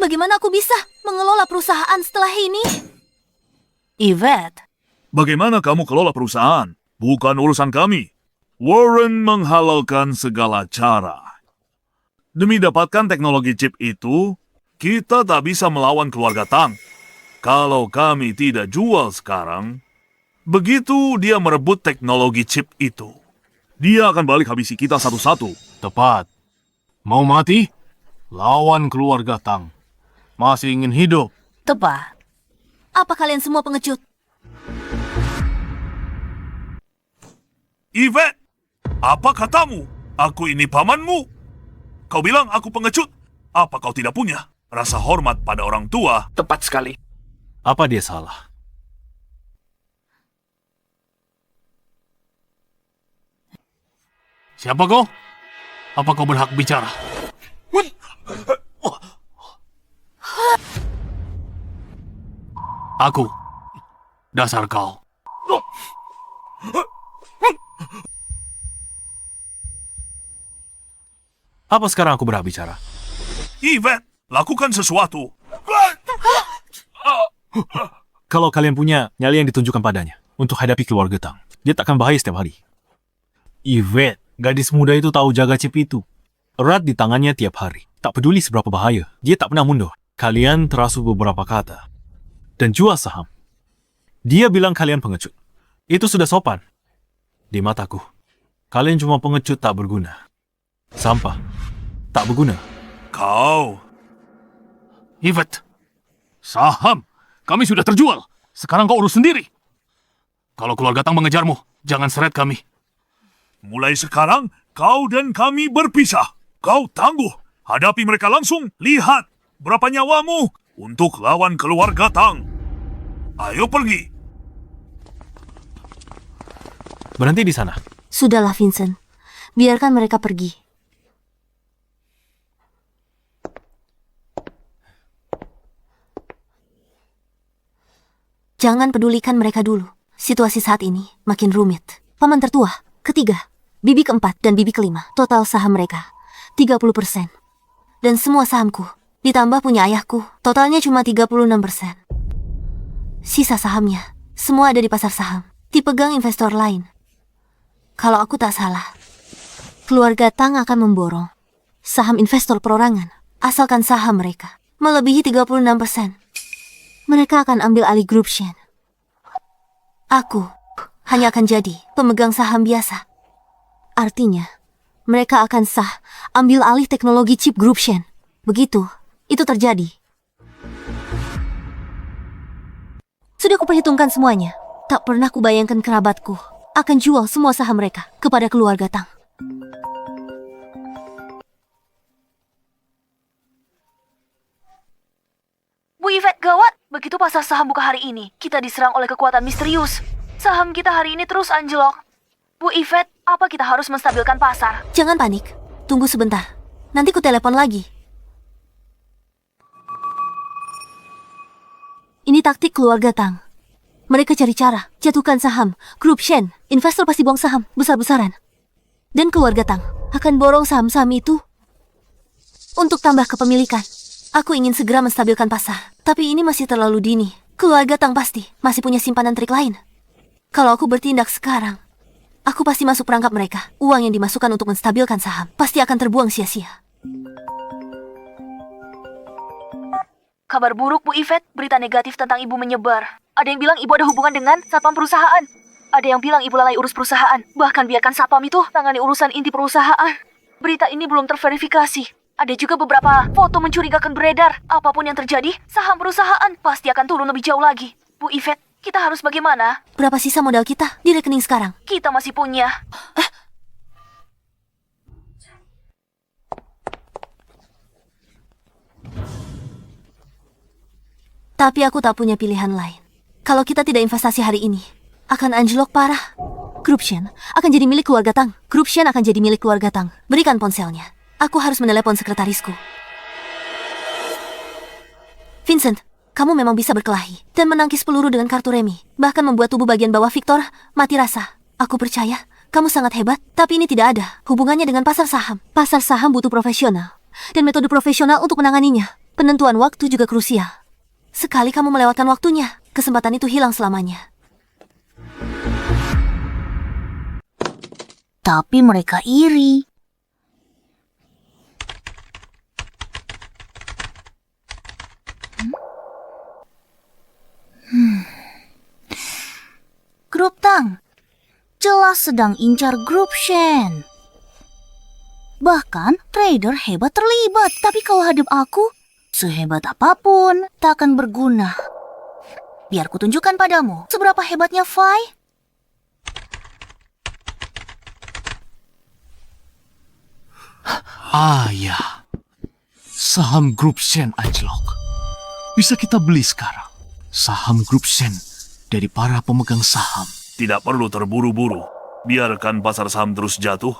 Bagaimana aku bisa mengelola perusahaan setelah ini? Yvette, Bagaimana kamu kelola perusahaan? Bukan urusan kami. Warren menghalalkan segala cara. Demi dapatkan teknologi chip itu, kita tak bisa melawan keluarga Tang. Kalau kami tidak jual sekarang, begitu dia merebut teknologi chip itu, dia akan balik habisi kita satu-satu. Tepat. Mau mati? Lawan keluarga Tang. Masih ingin hidup? tepat. Apa kalian semua pengecut? Yvette, apa katamu? Aku ini pamanmu. Kau bilang aku pengecut. Apa kau tidak punya rasa hormat pada orang tua? Tepat sekali. Apa dia salah? Siapa kau? Apa kau berhak bicara? Aku. Dasar kau. Apa sekarang aku berhak bicara? Yvette, lakukan sesuatu. Kalau kalian punya nyali yang ditunjukkan padanya untuk hadapi keluarga Tang, dia takkan bahaya setiap hari. Yvette, gadis muda itu tahu jaga chip itu. Erat di tangannya tiap hari. Tak peduli seberapa bahaya, dia tak pernah mundur. Kalian terasuh beberapa kata. Dan jual saham. Dia bilang kalian pengecut. Itu sudah sopan. Di mataku, kalian cuma pengecut tak berguna. Sampah. Tak berguna. Kau. Yvette. Saham. Kami sudah terjual. Sekarang kau urus sendiri. Kalau keluarga Tang mengejarmu, jangan seret kami. Mulai sekarang, kau dan kami berpisah. Kau tangguh. Hadapi mereka langsung. Lihat berapa nyawamu untuk lawan keluarga Tang. Ayo pergi. Berhenti di sana. Sudahlah, Vincent. Biarkan mereka pergi. Jangan pedulikan mereka dulu. Situasi saat ini makin rumit. Paman tertua, ketiga, bibi keempat, dan bibi kelima. Total saham mereka 30%. Dan semua sahamku, ditambah punya ayahku, totalnya cuma 36%. Sisa sahamnya, semua ada di pasar saham, dipegang investor lain. Kalau aku tak salah, keluarga Tang akan memborong saham investor perorangan, asalkan saham mereka melebihi 36%. Mereka akan ambil alih grup Shen. Aku hanya akan jadi pemegang saham biasa. Artinya, mereka akan sah ambil alih teknologi chip grup Shen. Begitu, itu terjadi. Sudah kuperhitungkan semuanya. Tak pernah kubayangkan kerabatku akan jual semua saham mereka kepada keluarga Tang. Bu Yvette, gawat! Begitu pasar saham buka hari ini, kita diserang oleh kekuatan misterius. Saham kita hari ini terus anjlok. Bu Yvette, apa kita harus menstabilkan pasar? Jangan panik. Tunggu sebentar. Nanti ku telepon lagi. Ini taktik keluarga Tang. Mereka cari cara jatuhkan saham grup Shen. Investor pasti buang saham besar-besaran. Dan keluarga Tang akan borong saham-saham itu untuk tambah kepemilikan. Aku ingin segera menstabilkan pasar, tapi ini masih terlalu dini. Keluarga Tang pasti masih punya simpanan trik lain. Kalau aku bertindak sekarang, aku pasti masuk perangkap mereka. Uang yang dimasukkan untuk menstabilkan saham pasti akan terbuang sia-sia. Kabar buruk, Bu Yvette. Berita negatif tentang ibu menyebar. Ada yang bilang ibu ada hubungan dengan satpam perusahaan. Ada yang bilang ibu lalai urus perusahaan. Bahkan biarkan satpam itu tangani urusan inti perusahaan. Berita ini belum terverifikasi. Ada juga beberapa foto mencurigakan beredar. Apapun yang terjadi, saham perusahaan pasti akan turun lebih jauh lagi. Bu Yvette, kita harus bagaimana? Berapa sisa modal kita di rekening sekarang? Kita masih punya. Tapi aku tak punya pilihan lain. Kalau kita tidak investasi hari ini, akan anjlok parah. Grup Shen akan jadi milik keluarga Tang. Grup Shen akan jadi milik keluarga Tang. Berikan ponselnya. Aku harus menelepon sekretarisku. Vincent, kamu memang bisa berkelahi dan menangkis peluru dengan kartu remi, bahkan membuat tubuh bagian bawah Victor mati rasa. Aku percaya kamu sangat hebat, tapi ini tidak ada hubungannya dengan pasar saham. Pasar saham butuh profesional dan metode profesional untuk menanganinya. Penentuan waktu juga krusial. Sekali kamu melewatkan waktunya, kesempatan itu hilang selamanya. Tapi mereka iri. Grup Tang jelas sedang incar grup Shen. Bahkan trader hebat terlibat. Tapi kalau hadap aku, sehebat apapun tak akan berguna. Biar kutunjukkan padamu seberapa hebatnya Fai. Ya. Saham grup Shen anjlok. Bisa kita beli sekarang. Saham grup Shen dari para pemegang saham. Tidak perlu terburu-buru. Biarkan pasar saham terus jatuh.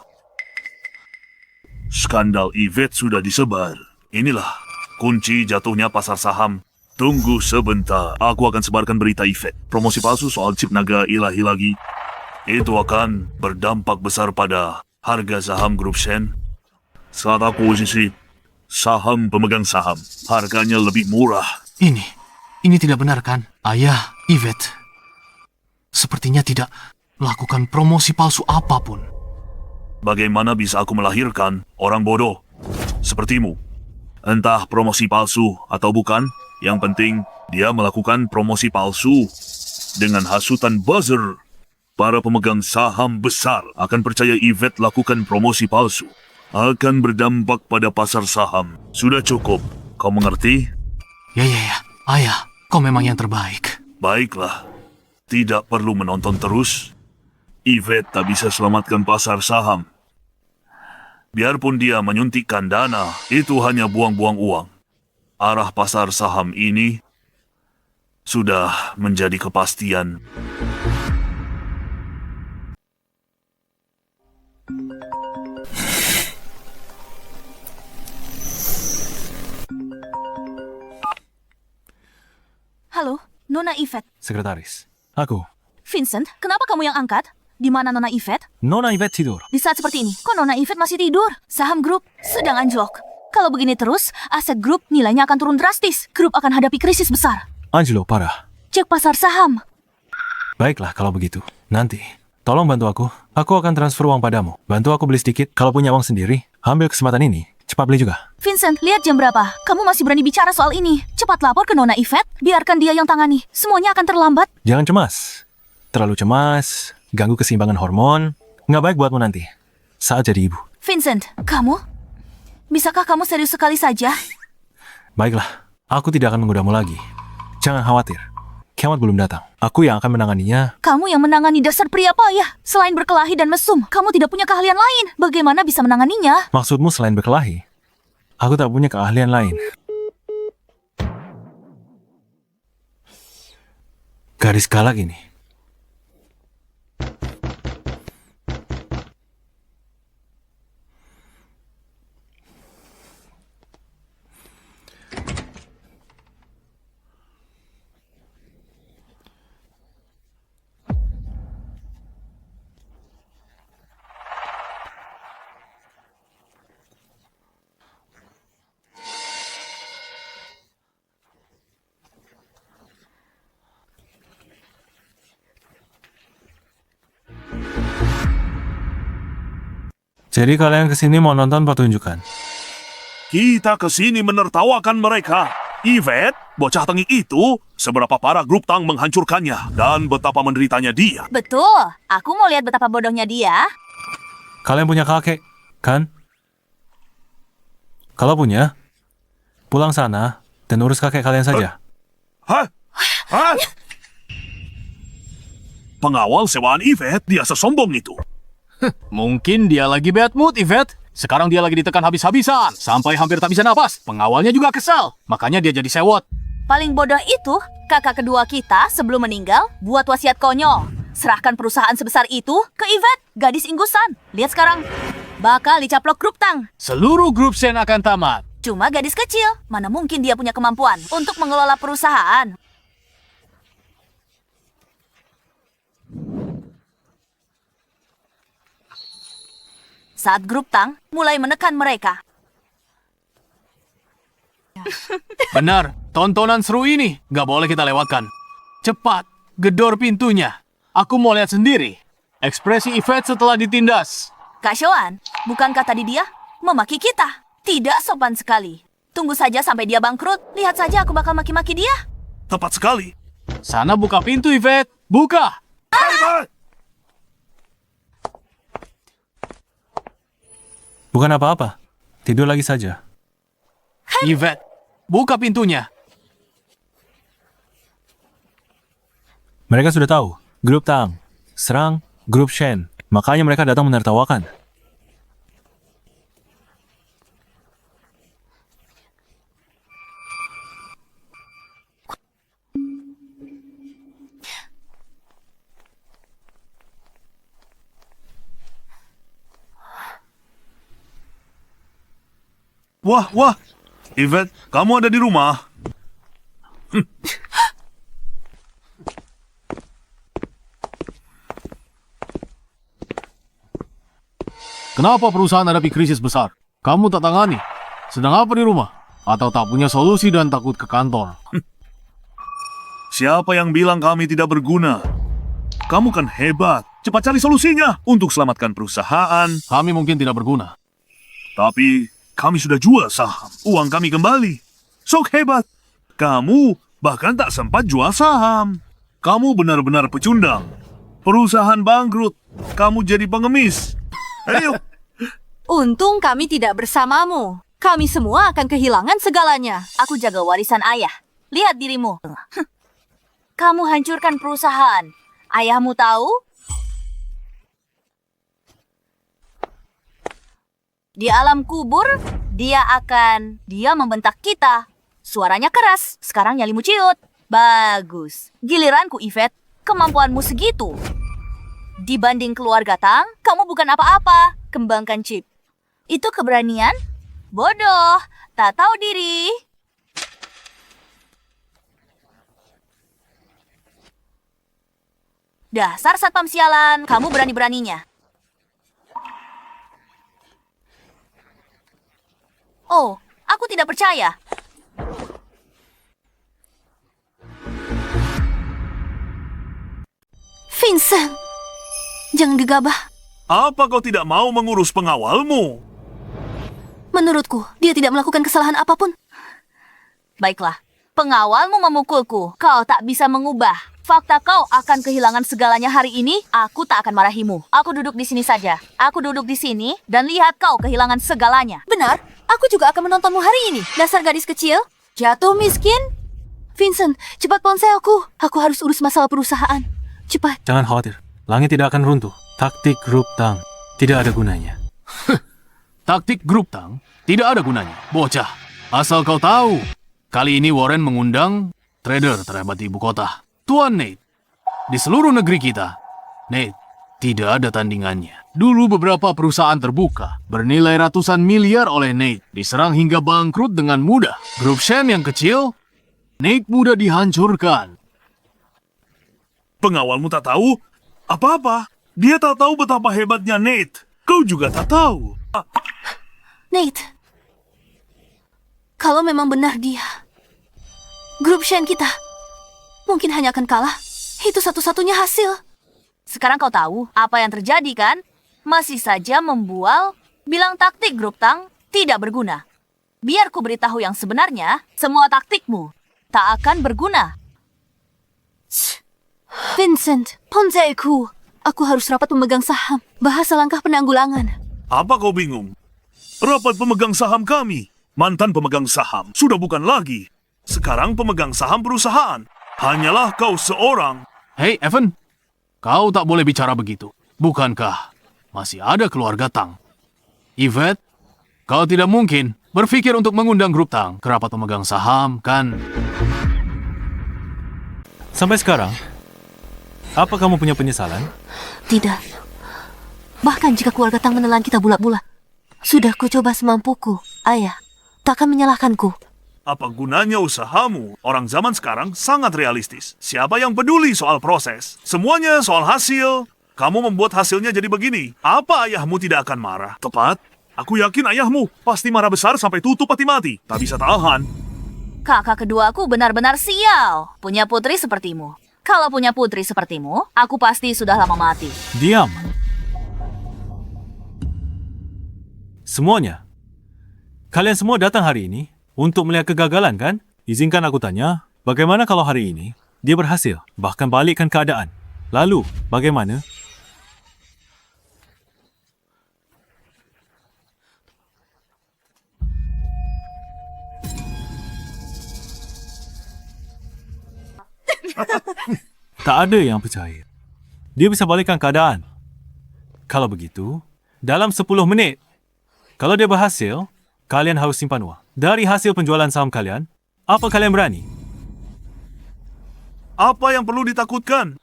Skandal Yvette sudah disebar. Inilah kunci jatuhnya pasar saham. Tunggu sebentar. Aku akan sebarkan berita Yvette. Promosi palsu soal chip naga ilahi lagi. Itu akan berdampak besar pada harga saham grup Shen. Saat aku posisi saham pemegang saham, harganya lebih murah. Ini tidak benar kan? Ayah, Yvette sepertinya tidak melakukan promosi palsu apapun. Bagaimana bisa aku melahirkan orang bodoh sepertimu? Entah promosi palsu atau bukan, yang penting dia melakukan promosi palsu dengan hasutan buzzer. Para pemegang saham besar akan percaya Yvette lakukan promosi palsu. Akan berdampak pada pasar saham. Sudah cukup, kau mengerti? Ya. Ayah, kau memang yang terbaik. Baiklah, tidak perlu menonton terus. Yvette tak bisa selamatkan pasar saham. Biarpun dia menyuntikkan dana, itu hanya buang-buang uang. Arah pasar saham ini sudah menjadi kepastian. Halo, Nona Nona Yvette. Sekretaris. Aku. Vincent, kenapa kamu yang angkat? Di mana Nona Yvette? Nona Yvette tidur. Di saat seperti ini, kok Nona Yvette masih tidur? Saham grup sedang anjlok. Kalau begini terus, aset grup nilainya akan turun drastis. Grup akan hadapi krisis besar. Angelo, parah. Cek pasar saham. Baiklah kalau begitu. Nanti, tolong bantu aku. Aku akan transfer uang padamu. Bantu aku beli sedikit. Kalau punya uang sendiri, ambil kesempatan ini. Cepat beli juga. Vincent, lihat jam berapa. Kamu masih berani bicara soal ini. Cepat lapor ke Nona Yvette. Biarkan dia yang tangani. Semuanya akan terlambat. Jangan cemas. Terlalu cemas, ganggu keseimbangan hormon. Nggak baik buatmu nanti. Saat jadi ibu. Vincent, kamu? Bisakah kamu serius sekali saja? Baiklah, aku tidak akan menggodamu lagi. Jangan khawatir. Kiamat belum datang. Aku yang akan menanganinya. Kamu yang menangani dasar pria payah. Selain berkelahi dan mesum, kamu tidak punya keahlian lain. Bagaimana bisa menanganinya? Maksudmu selain berkelahi? Aku tak punya keahlian lain. Garis galak ini. Jadi kalian kesini mau nonton pertunjukan? Kita kesini menertawakan mereka. Yvette, bocah tengik itu, seberapa parah grup Tang menghancurkannya dan betapa menderitanya dia. Betul. Aku mau lihat betapa bodohnya dia. Kalian punya kakek, kan? Kalau punya, pulang sana dan urus kakek kalian saja. Hah? Hah? Pengawal sewaan Yvette, dia sesombong itu. Mungkin dia lagi bad mood, Yvette. Sekarang dia lagi ditekan habis-habisan, sampai hampir tak bisa napas. Pengawalnya juga kesal, makanya dia jadi sewot. Paling bodoh itu, kakak kedua kita sebelum meninggal buat wasiat konyol. Serahkan perusahaan sebesar itu ke Yvette, gadis inggusan. Lihat sekarang, bakal dicaplok grup Tang. Seluruh grup Shen akan tamat. Cuma gadis kecil, mana mungkin dia punya kemampuan untuk mengelola perusahaan. Saat grup Tang mulai menekan mereka. Benar, tontonan seru ini nggak boleh kita lewatkan. Cepat, gedor pintunya. Aku mau lihat sendiri ekspresi Yvette setelah ditindas. Kak Shoan, bukankah tadi dia memaki kita? Tidak sopan sekali. Tunggu saja sampai dia bangkrut. Lihat saja aku bakal maki-maki dia. Tepat sekali. Sana buka pintu, Yvette. Buka! Bukan apa-apa. Tidur lagi saja. Yvette, buka pintunya. Mereka sudah tahu. Grup Tang serang grup Shen. Makanya mereka datang menertawakan. Wah, wah. Yvette, kamu ada di rumah? Kenapa perusahaan hadapi krisis besar? Kamu tak tangani? Sedang apa di rumah? Atau tak punya solusi dan takut ke kantor? Siapa yang bilang kami tidak berguna? Kamu kan hebat. Cepat cari solusinya untuk selamatkan perusahaan. Kami mungkin tidak berguna. Tapi kami sudah jual saham. Uang kami kembali. Sok hebat. Kamu bahkan tak sempat jual saham. Kamu benar-benar pecundang. Perusahaan bangkrut. Kamu jadi pengemis. Ayo. Untung kami tidak bersamamu. Kami semua akan kehilangan segalanya. Aku jaga warisan ayah. Lihat dirimu. Kamu hancurkan perusahaan. Ayahmu tahu? Di alam kubur, dia membentak kita. Suaranya keras, sekarang nyalimu ciut. Bagus. Giliranku, Yvette, kemampuanmu segitu. Dibanding keluarga Tang, kamu bukan apa-apa. Kembangkan chip. Itu keberanian? Bodoh, tak tahu diri. Dasar satpam sialan, kamu berani-beraninya. Oh, aku tidak percaya. Vincent, jangan gegabah. Apa kau tidak mau mengurus pengawalmu? Menurutku, dia tidak melakukan kesalahan apapun. Baiklah, pengawalmu memukulku. Kau tak bisa mengubah. Fakta kau akan kehilangan segalanya hari ini, aku tak akan marahimu. Aku duduk di sini saja. Aku duduk di sini dan lihat kau kehilangan segalanya. Benar, aku juga akan menontonmu hari ini. Dasar gadis kecil, jatuh miskin. Vincent, cepat ponselku. Aku harus urus masalah perusahaan. Cepat. Jangan khawatir, langit tidak akan runtuh. Taktik grup Tang tidak ada gunanya. Taktik grup Tang tidak ada gunanya. Bocah, asal kau tahu, kali ini Warren mengundang trader terhebat di ibu kota. Tuan Nate, di seluruh negeri kita, Nate tidak ada tandingannya. Dulu beberapa perusahaan terbuka, bernilai ratusan miliar oleh Nate, diserang hingga bangkrut dengan mudah. Grup Shen yang kecil, Nate mudah dihancurkan. Pengawalmu tak tahu apa-apa. Dia tak tahu betapa hebatnya Nate. Kau juga tak tahu. Nate, kalau memang benar dia, grup Shen kita mungkin hanya akan kalah. Itu satu-satunya hasil. Sekarang kau tahu apa yang terjadi kan? Masih saja membual, bilang taktik grup Tang tidak berguna. Biar ku beritahu yang sebenarnya, semua taktikmu tak akan berguna. Vincent, ponselku. Aku harus rapat pemegang saham. Bahas langkah penanggulangan. Apa kau bingung? Rapat pemegang saham kami. Mantan pemegang saham sudah bukan lagi. Sekarang pemegang saham perusahaan. Hanyalah kau seorang. Hei, Evan, kau tak boleh bicara begitu. Bukankah masih ada keluarga Tang? Yvette, kau tidak mungkin berpikir untuk mengundang grup Tang ke rapat pemegang saham, kan? Sampai sekarang, apa kamu punya penyesalan? Tidak. Bahkan jika keluarga Tang menelan kita bulat-bulat. Sudah ku coba semampuku. Ayah, takkan menyalahkanku. Apa gunanya usahamu? Orang zaman sekarang sangat realistis. Siapa yang peduli soal proses? Semuanya soal hasil. Kamu membuat hasilnya jadi begini. Apa ayahmu tidak akan marah? Tepat. Aku yakin ayahmu pasti marah besar sampai tutup peti mati. Tak bisa tahan. Kakak keduaku benar-benar sial. Punya putri sepertimu. Kalau punya putri sepertimu, aku pasti sudah lama mati. Diam. Semuanya. Kalian semua datang hari ini untuk melihat kegagalan, kan? Izinkan aku tanya, bagaimana kalau hari ini dia berhasil, bahkan balikkan keadaan? Lalu, bagaimana? Tak ada yang percaya. Dia bisa balikkan keadaan. Kalau begitu, dalam 10 menit, kalau dia berhasil, kalian harus simpan wang. Dari hasil penjualan saham kalian, apa kalian berani? Apa yang perlu ditakutkan?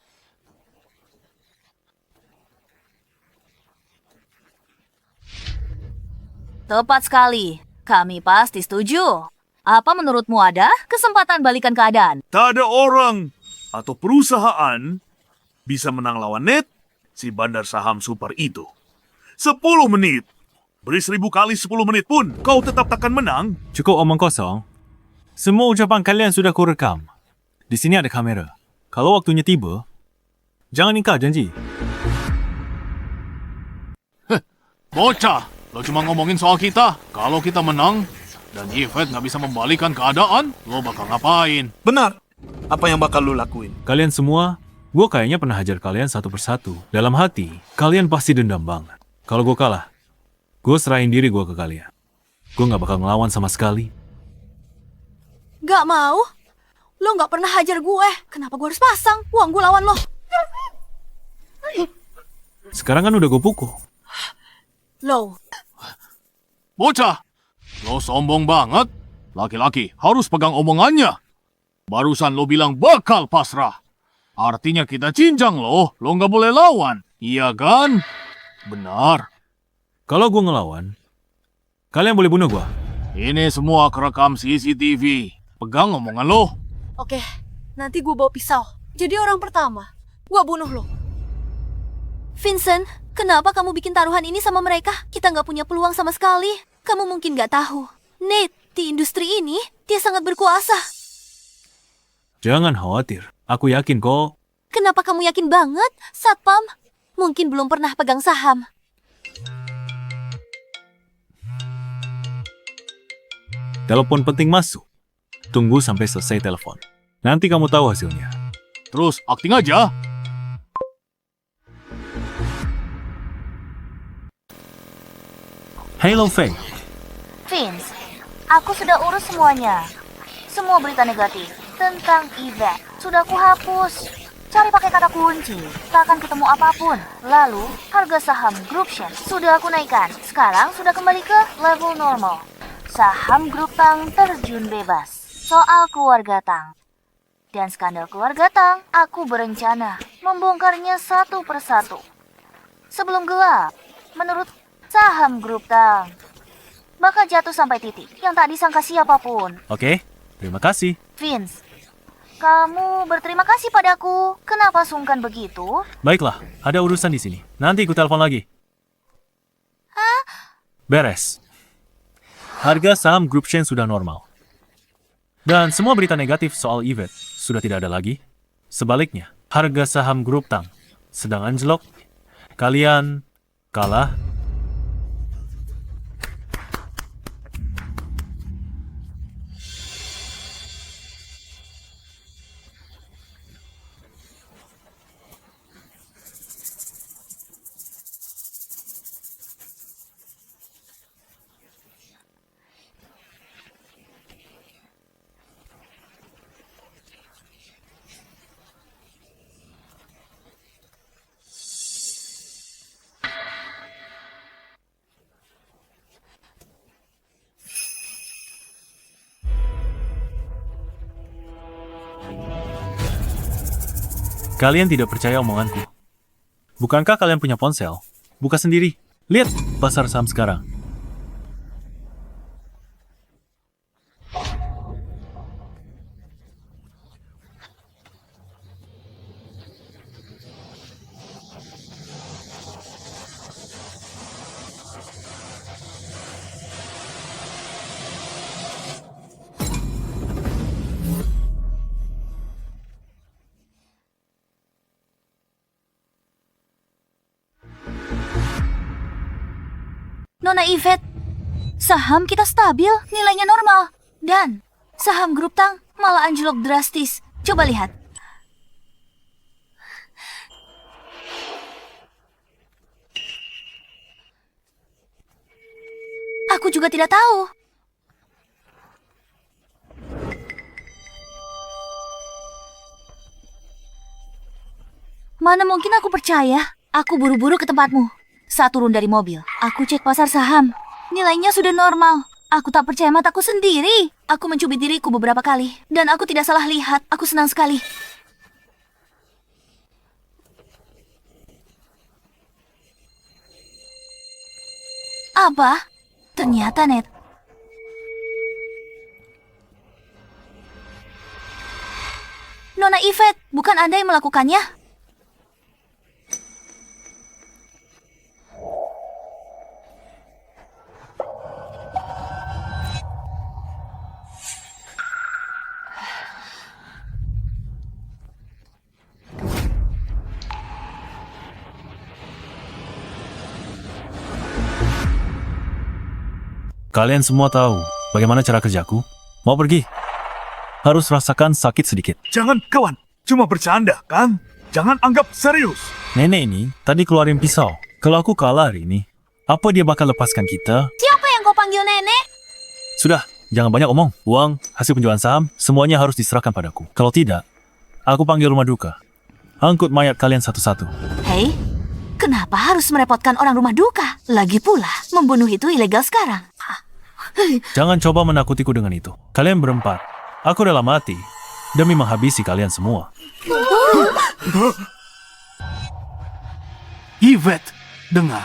Tepat sekali. Kami pasti setuju. Apa menurutmu ada kesempatan balikan keadaan? Tak ada orang atau perusahaan bisa menang lawan Nate, si bandar saham super itu. 10 menit. Beri 1000 kali 10 menit pun, kau tetap takkan menang. Cukup omong kosong. Semua ucapan kalian sudah kurekam. Di sini ada kamera. Kalau waktunya tiba, jangan ingkar janji. Bocah, lo cuma ngomongin soal kita. Kalau kita menang, dan Yvette nggak bisa membalikan keadaan, lo bakal ngapain? Benar. Apa yang bakal lu lakuin? Kalian semua, gue kayaknya pernah hajar kalian satu persatu. Dalam hati, kalian pasti dendam banget. Kalau gue kalah, gue serahin diri gue ke kalian. Gue gak bakal ngelawan sama sekali. Gak mau? Lo gak pernah hajar gue. Kenapa gue harus pasang? Uang gue lawan lo. Sekarang kan udah gue pukul. Lo. Bocah, lo sombong banget. Laki-laki harus pegang omongannya. Barusan lo bilang bakal pasrah. Artinya kita cincang lo nggak boleh lawan. Iya kan? Benar. Kalau gue ngelawan, kalian boleh bunuh gue. Ini semua kerekam CCTV. Pegang omongan lo. Oke, nanti gue bawa pisau. Jadi orang pertama, gue bunuh lo. Vincent, kenapa kamu bikin taruhan ini sama mereka? Kita nggak punya peluang sama sekali. Kamu mungkin nggak tahu. Nate, di industri ini, dia sangat berkuasa. Jangan khawatir. Aku yakin kok. Kenapa kamu yakin banget, Satpam? Mungkin belum pernah pegang saham. Telepon penting masuk. Tunggu sampai selesai telepon. Nanti kamu tahu hasilnya. Terus acting aja. Halo Faye. Vince, aku sudah urus semuanya. Semua berita negatif tentang Yvette sudah kuhapus. Cari pakai kata kunci, tak akan ketemu apapun. Lalu, harga saham Group Shen sudah aku naikkan. Sekarang sudah kembali ke level normal. Saham Grup Tang terjun bebas. Soal keluarga Tang dan skandal keluarga Tang, aku berencana membongkarnya satu persatu. Sebelum gelap, menurut saham Grup Tang bakal jatuh sampai titik yang tak disangka siapapun. Oke, terima kasih. Vince, kamu berterima kasih padaku. Kenapa sungkan begitu? Baiklah, ada urusan di sini. Nanti aku telepon lagi. Beres. Harga saham Group Shen sudah normal. Dan semua berita negatif soal Yvette sudah tidak ada lagi. Sebaliknya, harga saham Grup Tang sedang anjlok. Kalian kalah. Kalian tidak percaya omonganku. Bukankah kalian punya ponsel? Buka sendiri. Lihat pasar saham sekarang. Nona Yvette, saham kita stabil, nilainya normal. Dan saham Grup Tang malah anjlok drastis. Coba lihat. Aku juga tidak tahu. Mana mungkin aku percaya? Aku buru-buru ke tempatmu. Saat turun dari mobil, aku cek pasar saham. Nilainya sudah normal. Aku tak percaya mataku sendiri. Aku mencubit diriku beberapa kali. Dan aku tidak salah lihat. Aku senang sekali. Apa? Ternyata Ned. Nona Yvette, bukan Anda yang melakukannya? Kalian semua tahu bagaimana cara kerjaku? Mau pergi? Harus rasakan sakit sedikit. Jangan kawan, cuma bercanda kan? Jangan anggap serius. Nenek ini tadi keluarin pisau. Kalau aku kalah hari ini, apa dia bakal lepaskan kita? Siapa yang kau panggil nenek? Sudah, jangan banyak omong. Uang, hasil penjualan saham, semuanya harus diserahkan padaku. Kalau tidak, aku panggil rumah duka. Angkut mayat kalian satu-satu. Hei, kenapa harus merepotkan orang rumah duka? Lagi pula, membunuh itu ilegal sekarang. Jangan coba menakutiku dengan itu. Kalian berempat, aku rela mati demi menghabisi kalian semua. Yvette, dengar.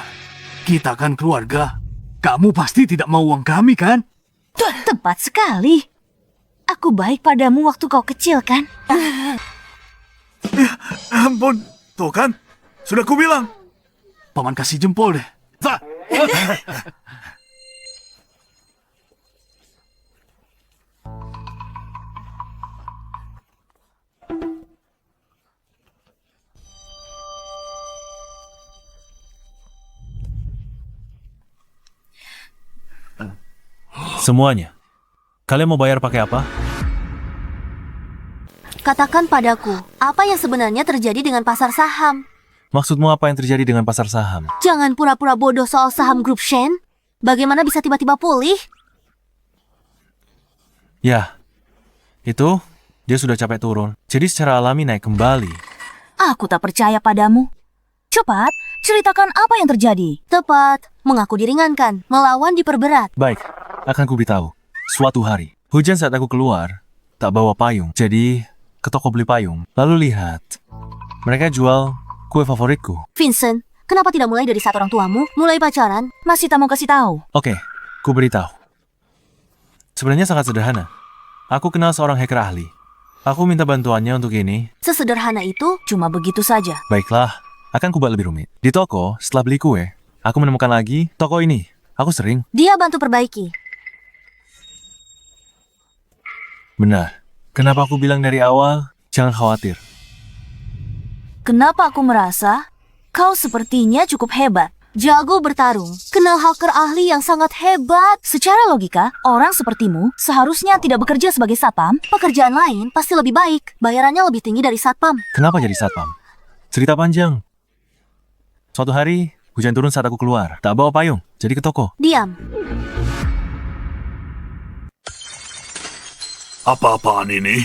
Kita kan keluarga. Kamu pasti tidak mau uang kami, kan? Tepat sekali. Aku baik padamu waktu kau kecil, kan? Ampun, tuh kan? Sudah kubilang. Paman kasih jempol deh. Zah! Semuanya. Kalian mau bayar pakai apa? Katakan padaku, apa yang sebenarnya terjadi dengan pasar saham? Maksudmu apa yang terjadi dengan pasar saham? Jangan pura-pura bodoh soal saham grup Shen. Bagaimana bisa tiba-tiba pulih? Ya, itu dia sudah capek turun. Jadi secara alami naik kembali. Aku tak percaya padamu. Cepat, ceritakan apa yang terjadi. Tepat, mengaku diringankan, melawan diperberat. Baik, akan ku beritahu. Suatu hari, hujan saat aku keluar, tak bawa payung. Jadi, ke toko beli payung. Lalu lihat, mereka jual kue favoritku. Vincent, kenapa tidak mulai dari saat orang tuamu mulai pacaran? Masih tak mau kasih tahu. Oke, ku beritahu. Sebenarnya sangat sederhana. Aku kenal seorang hacker ahli. Aku minta bantuannya untuk ini. Sesederhana itu? Cuma begitu saja. Baiklah, akan ku buat lebih rumit. Di toko, setelah beli kue, aku menemukan lagi toko ini. Aku sering. Dia bantu perbaiki. Benar. Kenapa aku bilang dari awal, jangan khawatir. Kenapa aku merasa kau sepertinya cukup hebat? Jago bertarung, kenal hacker ahli yang sangat hebat. Secara logika, orang sepertimu seharusnya tidak bekerja sebagai satpam. Pekerjaan lain pasti lebih baik, bayarannya lebih tinggi dari satpam. Kenapa jadi satpam? Cerita panjang. Suatu hari, hujan turun saat aku keluar. Tak bawa payung, jadi ke toko. Diam. Apa-apaan ini?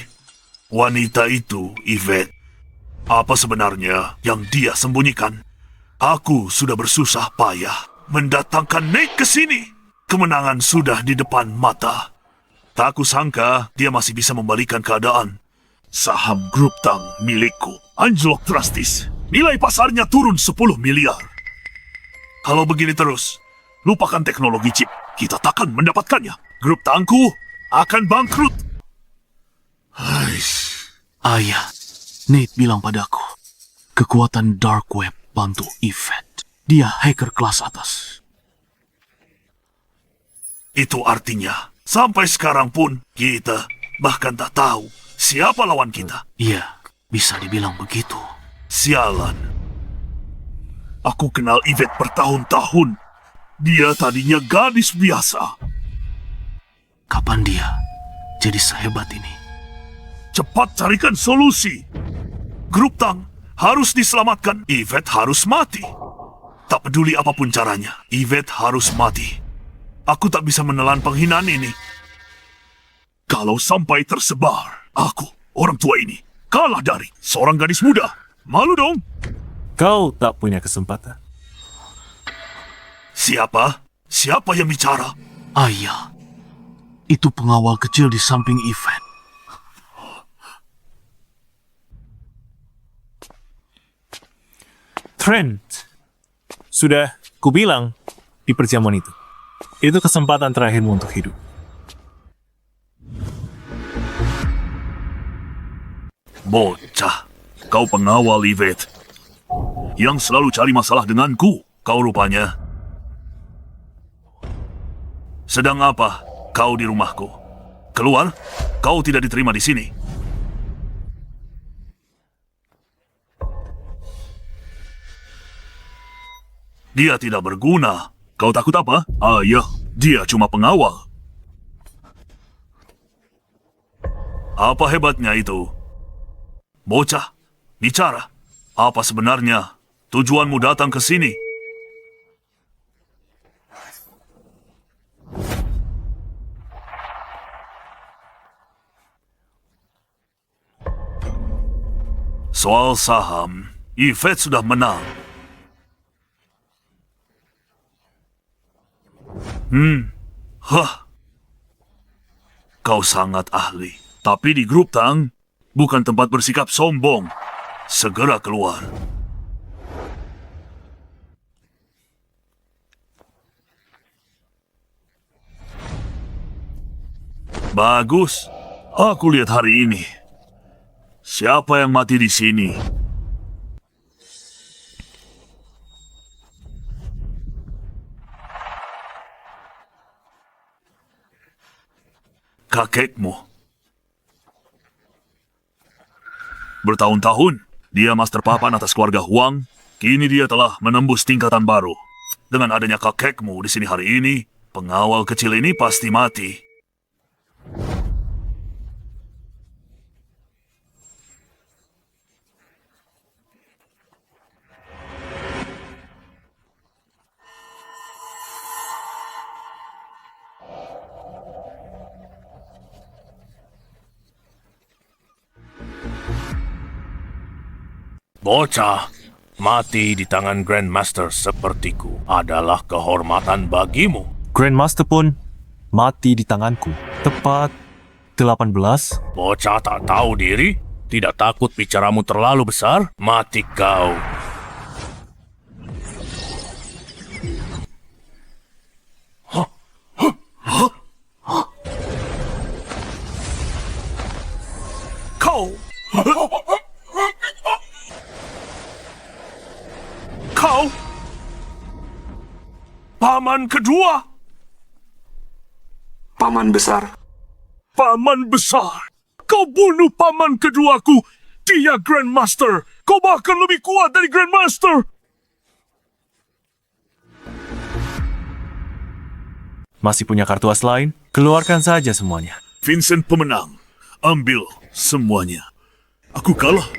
Wanita itu, Yvette. Apa sebenarnya yang dia sembunyikan? Aku sudah bersusah payah mendatangkan Nate ke sini. Kemenangan sudah di depan mata. Tak kusangka dia masih bisa membalikan keadaan. Saham grup Tang milikku anjlok drastis. Nilai pasarnya turun 10 miliar. Kalau begini terus, lupakan teknologi chip. Kita takkan mendapatkannya. Grup Tangku akan bangkrut. Ayah, Nate bilang padaku, kekuatan dark web bantu Yvette. Dia hacker kelas atas. Itu artinya, sampai sekarang pun kita bahkan tak tahu siapa lawan kita. Iya, bisa dibilang begitu. Sialan. Aku kenal Yvette bertahun-tahun. Dia tadinya gadis biasa. Kapan dia jadi sehebat ini? Cepat carikan solusi. Grup Tang harus diselamatkan. Yvette harus mati. Tak peduli apapun caranya, Yvette harus mati. Aku tak bisa menelan penghinaan ini. Kalau sampai tersebar, aku, orang tua ini, kalah dari seorang gadis muda. Malu dong. Kau tak punya kesempatan. Siapa? Siapa yang bicara? Ayah, itu pengawal kecil di samping Yvette. Trent. Sudah kubilang di perjamuan itu. Itu kesempatan terakhirmu untuk hidup. Bocah, kau pengawal Yvette. Yang selalu cari masalah denganku, kau rupanya. Sedang apa kau di rumahku? Keluar, kau tidak diterima di sini. Dia tidak berguna. Kau takut apa? Ayah, dia cuma pengawal. Apa hebatnya itu? Bocah, bicara. Apa sebenarnya tujuanmu datang ke sini? Soal saham, Yvette sudah menang. Kau sangat ahli. Tapi di grup Tang, bukan tempat bersikap sombong. Segera keluar. Bagus. Aku lihat hari ini. Siapa yang mati di sini? kakekmu. Bertahun-tahun, dia master papan atas keluarga Huang. Kini dia telah menembus tingkatan baru. Dengan adanya kakekmu di sini hari ini, pengawal kecil ini pasti mati. Bocah, mati di tangan Grandmaster sepertiku adalah kehormatan bagimu. Grandmaster pun mati di tanganku. Tepat 18. Bocah tak tahu diri, tidak takut bicaramu terlalu besar, mati kau. Kau! Kau! Paman kedua! Paman besar. Paman besar! Kau bunuh paman keduaku! Dia Grandmaster! Kau bahkan lebih kuat dari Grandmaster! Masih punya kartu as lain? Keluarkan saja semuanya. Vincent pemenang. Ambil semuanya. Aku kalah.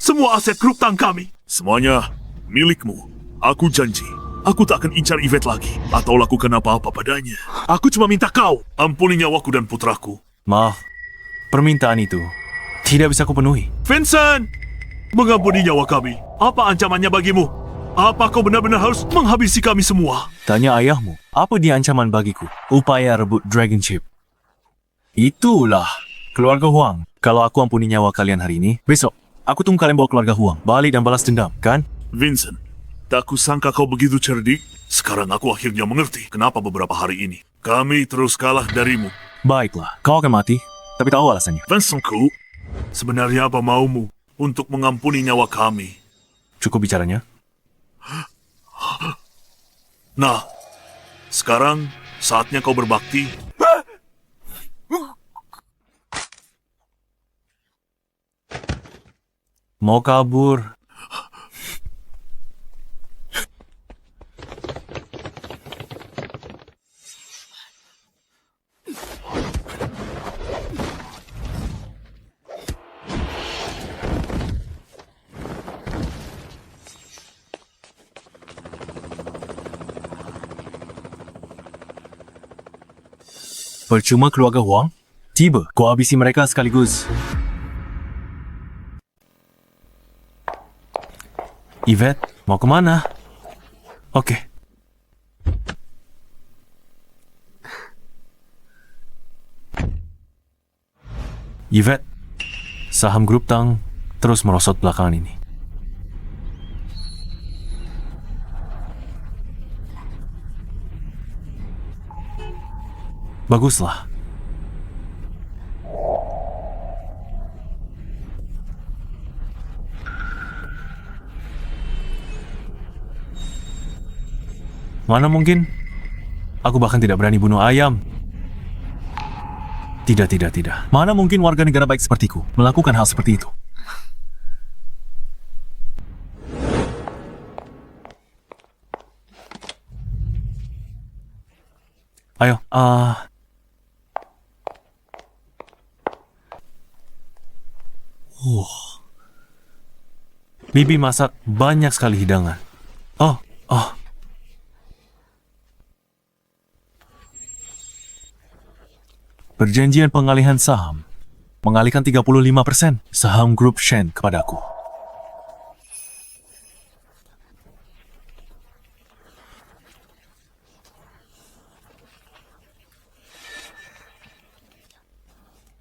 Semua aset grup tang kami. Semuanya milikmu. Aku janji. Aku tak akan incar Yvette lagi. Atau lakukan apa-apa padanya. Aku cuma minta kau. Ampuni nyawaku dan putraku. Maaf, permintaan itu tidak bisa kupenuhi. Vincent! Mengampuni nyawa kami. Apa ancamannya bagimu? Apa kau benar-benar harus menghabisi kami semua? Tanya ayahmu, apa dia ancaman bagiku? Upaya rebut Dragon Chip. Itulah keluarga Huang. Kalau aku ampuni nyawa kalian hari ini, besok aku tunggu kalian bawa keluarga Huang balik dan balas dendam, kan? Vincent, tak kusangka kau begitu cerdik. Sekarang aku akhirnya mengerti kenapa beberapa hari ini kami terus kalah darimu. Baiklah, kau akan mati, tapi tahu alasannya. Vincentku, sebenarnya apa maumu untuk mengampuni nyawa kami? Cukup bicaranya. Nah, sekarang saatnya kau berbakti. Mau kabur? Percuma keluarga Huang? Tiba, kau habisi mereka sekaligus. Yvette, mau kemana? Oke. Yvette, saham grup Tang terus merosot belakangan ini. Baguslah. Mana mungkin? Aku bahkan tidak berani bunuh ayam. Tidak. Mana mungkin warga negara baik sepertiku melakukan hal seperti itu? Ayo, Bibi masak banyak sekali hidangan. Oh. Perjanjian pengalihan saham. Mengalihkan 35% saham grup Shen kepadaku.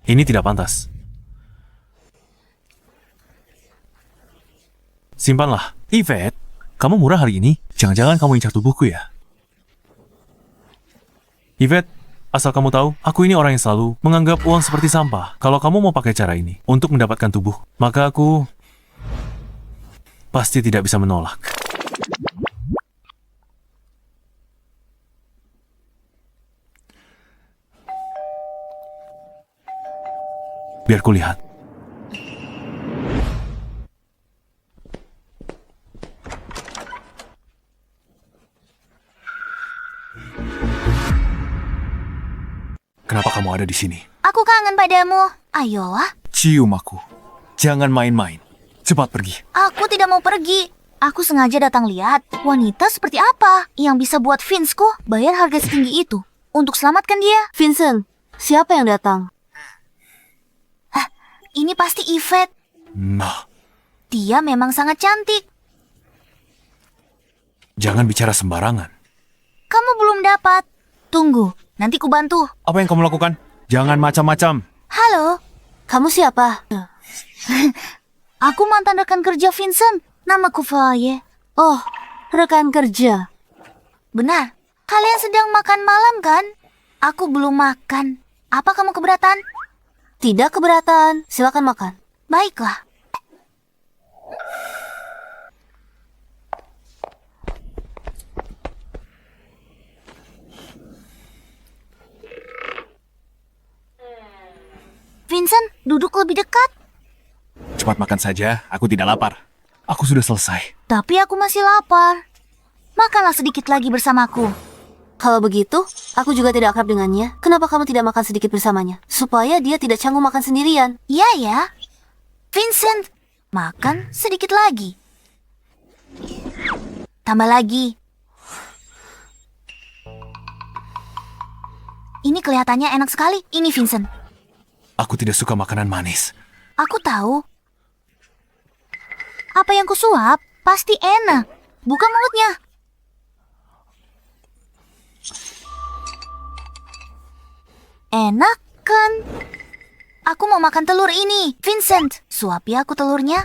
Ini tidak pantas. Simpanlah. Yvette, kamu murah hari ini? Jangan-jangan kamu incar tubuhku ya? Yvette, asal kamu tahu, aku ini orang yang selalu menganggap uang seperti sampah. Kalau kamu mau pakai cara ini untuk mendapatkan tubuh, maka aku pasti tidak bisa menolak. Biar kulihat. Kenapa kamu ada di sini? Aku kangen padamu. Ayolah. Cium aku. Jangan main-main. Cepat pergi. Aku tidak mau pergi. Aku sengaja datang lihat wanita seperti apa yang bisa buat Vince-ku bayar harga setinggi itu untuk selamatkan dia. Vincent, siapa yang datang? Ini pasti Yvette. Nah, Dia memang sangat cantik. jangan bicara sembarangan. Kamu belum dapat. Tunggu, nanti ku bantu. Apa yang kamu lakukan? Jangan macam-macam. Halo, Kamu siapa? aku mantan rekan kerja Vincent. Namaku Faye. Oh, rekan kerja. Benar, kalian sedang makan malam kan? Aku belum makan. Apa kamu keberatan? Tidak keberatan. Silakan makan. Baiklah. Vincent, duduk lebih dekat. Cepat makan saja, aku tidak lapar. Aku sudah selesai. Tapi aku masih lapar. Makanlah sedikit lagi bersamaku. Kalau begitu, aku juga tidak akrab dengannya. Kenapa kamu tidak makan sedikit bersamanya? Supaya dia tidak canggung makan sendirian. Iya ya. Vincent, makan sedikit lagi. Tambah lagi. Ini kelihatannya enak sekali. Ini Vincent. Aku tidak suka makanan manis. Aku tahu. Apa yang kusuap pasti enak. Buka mulutnya. Enak kan? Aku mau makan telur ini. Vincent, suapi aku telurnya.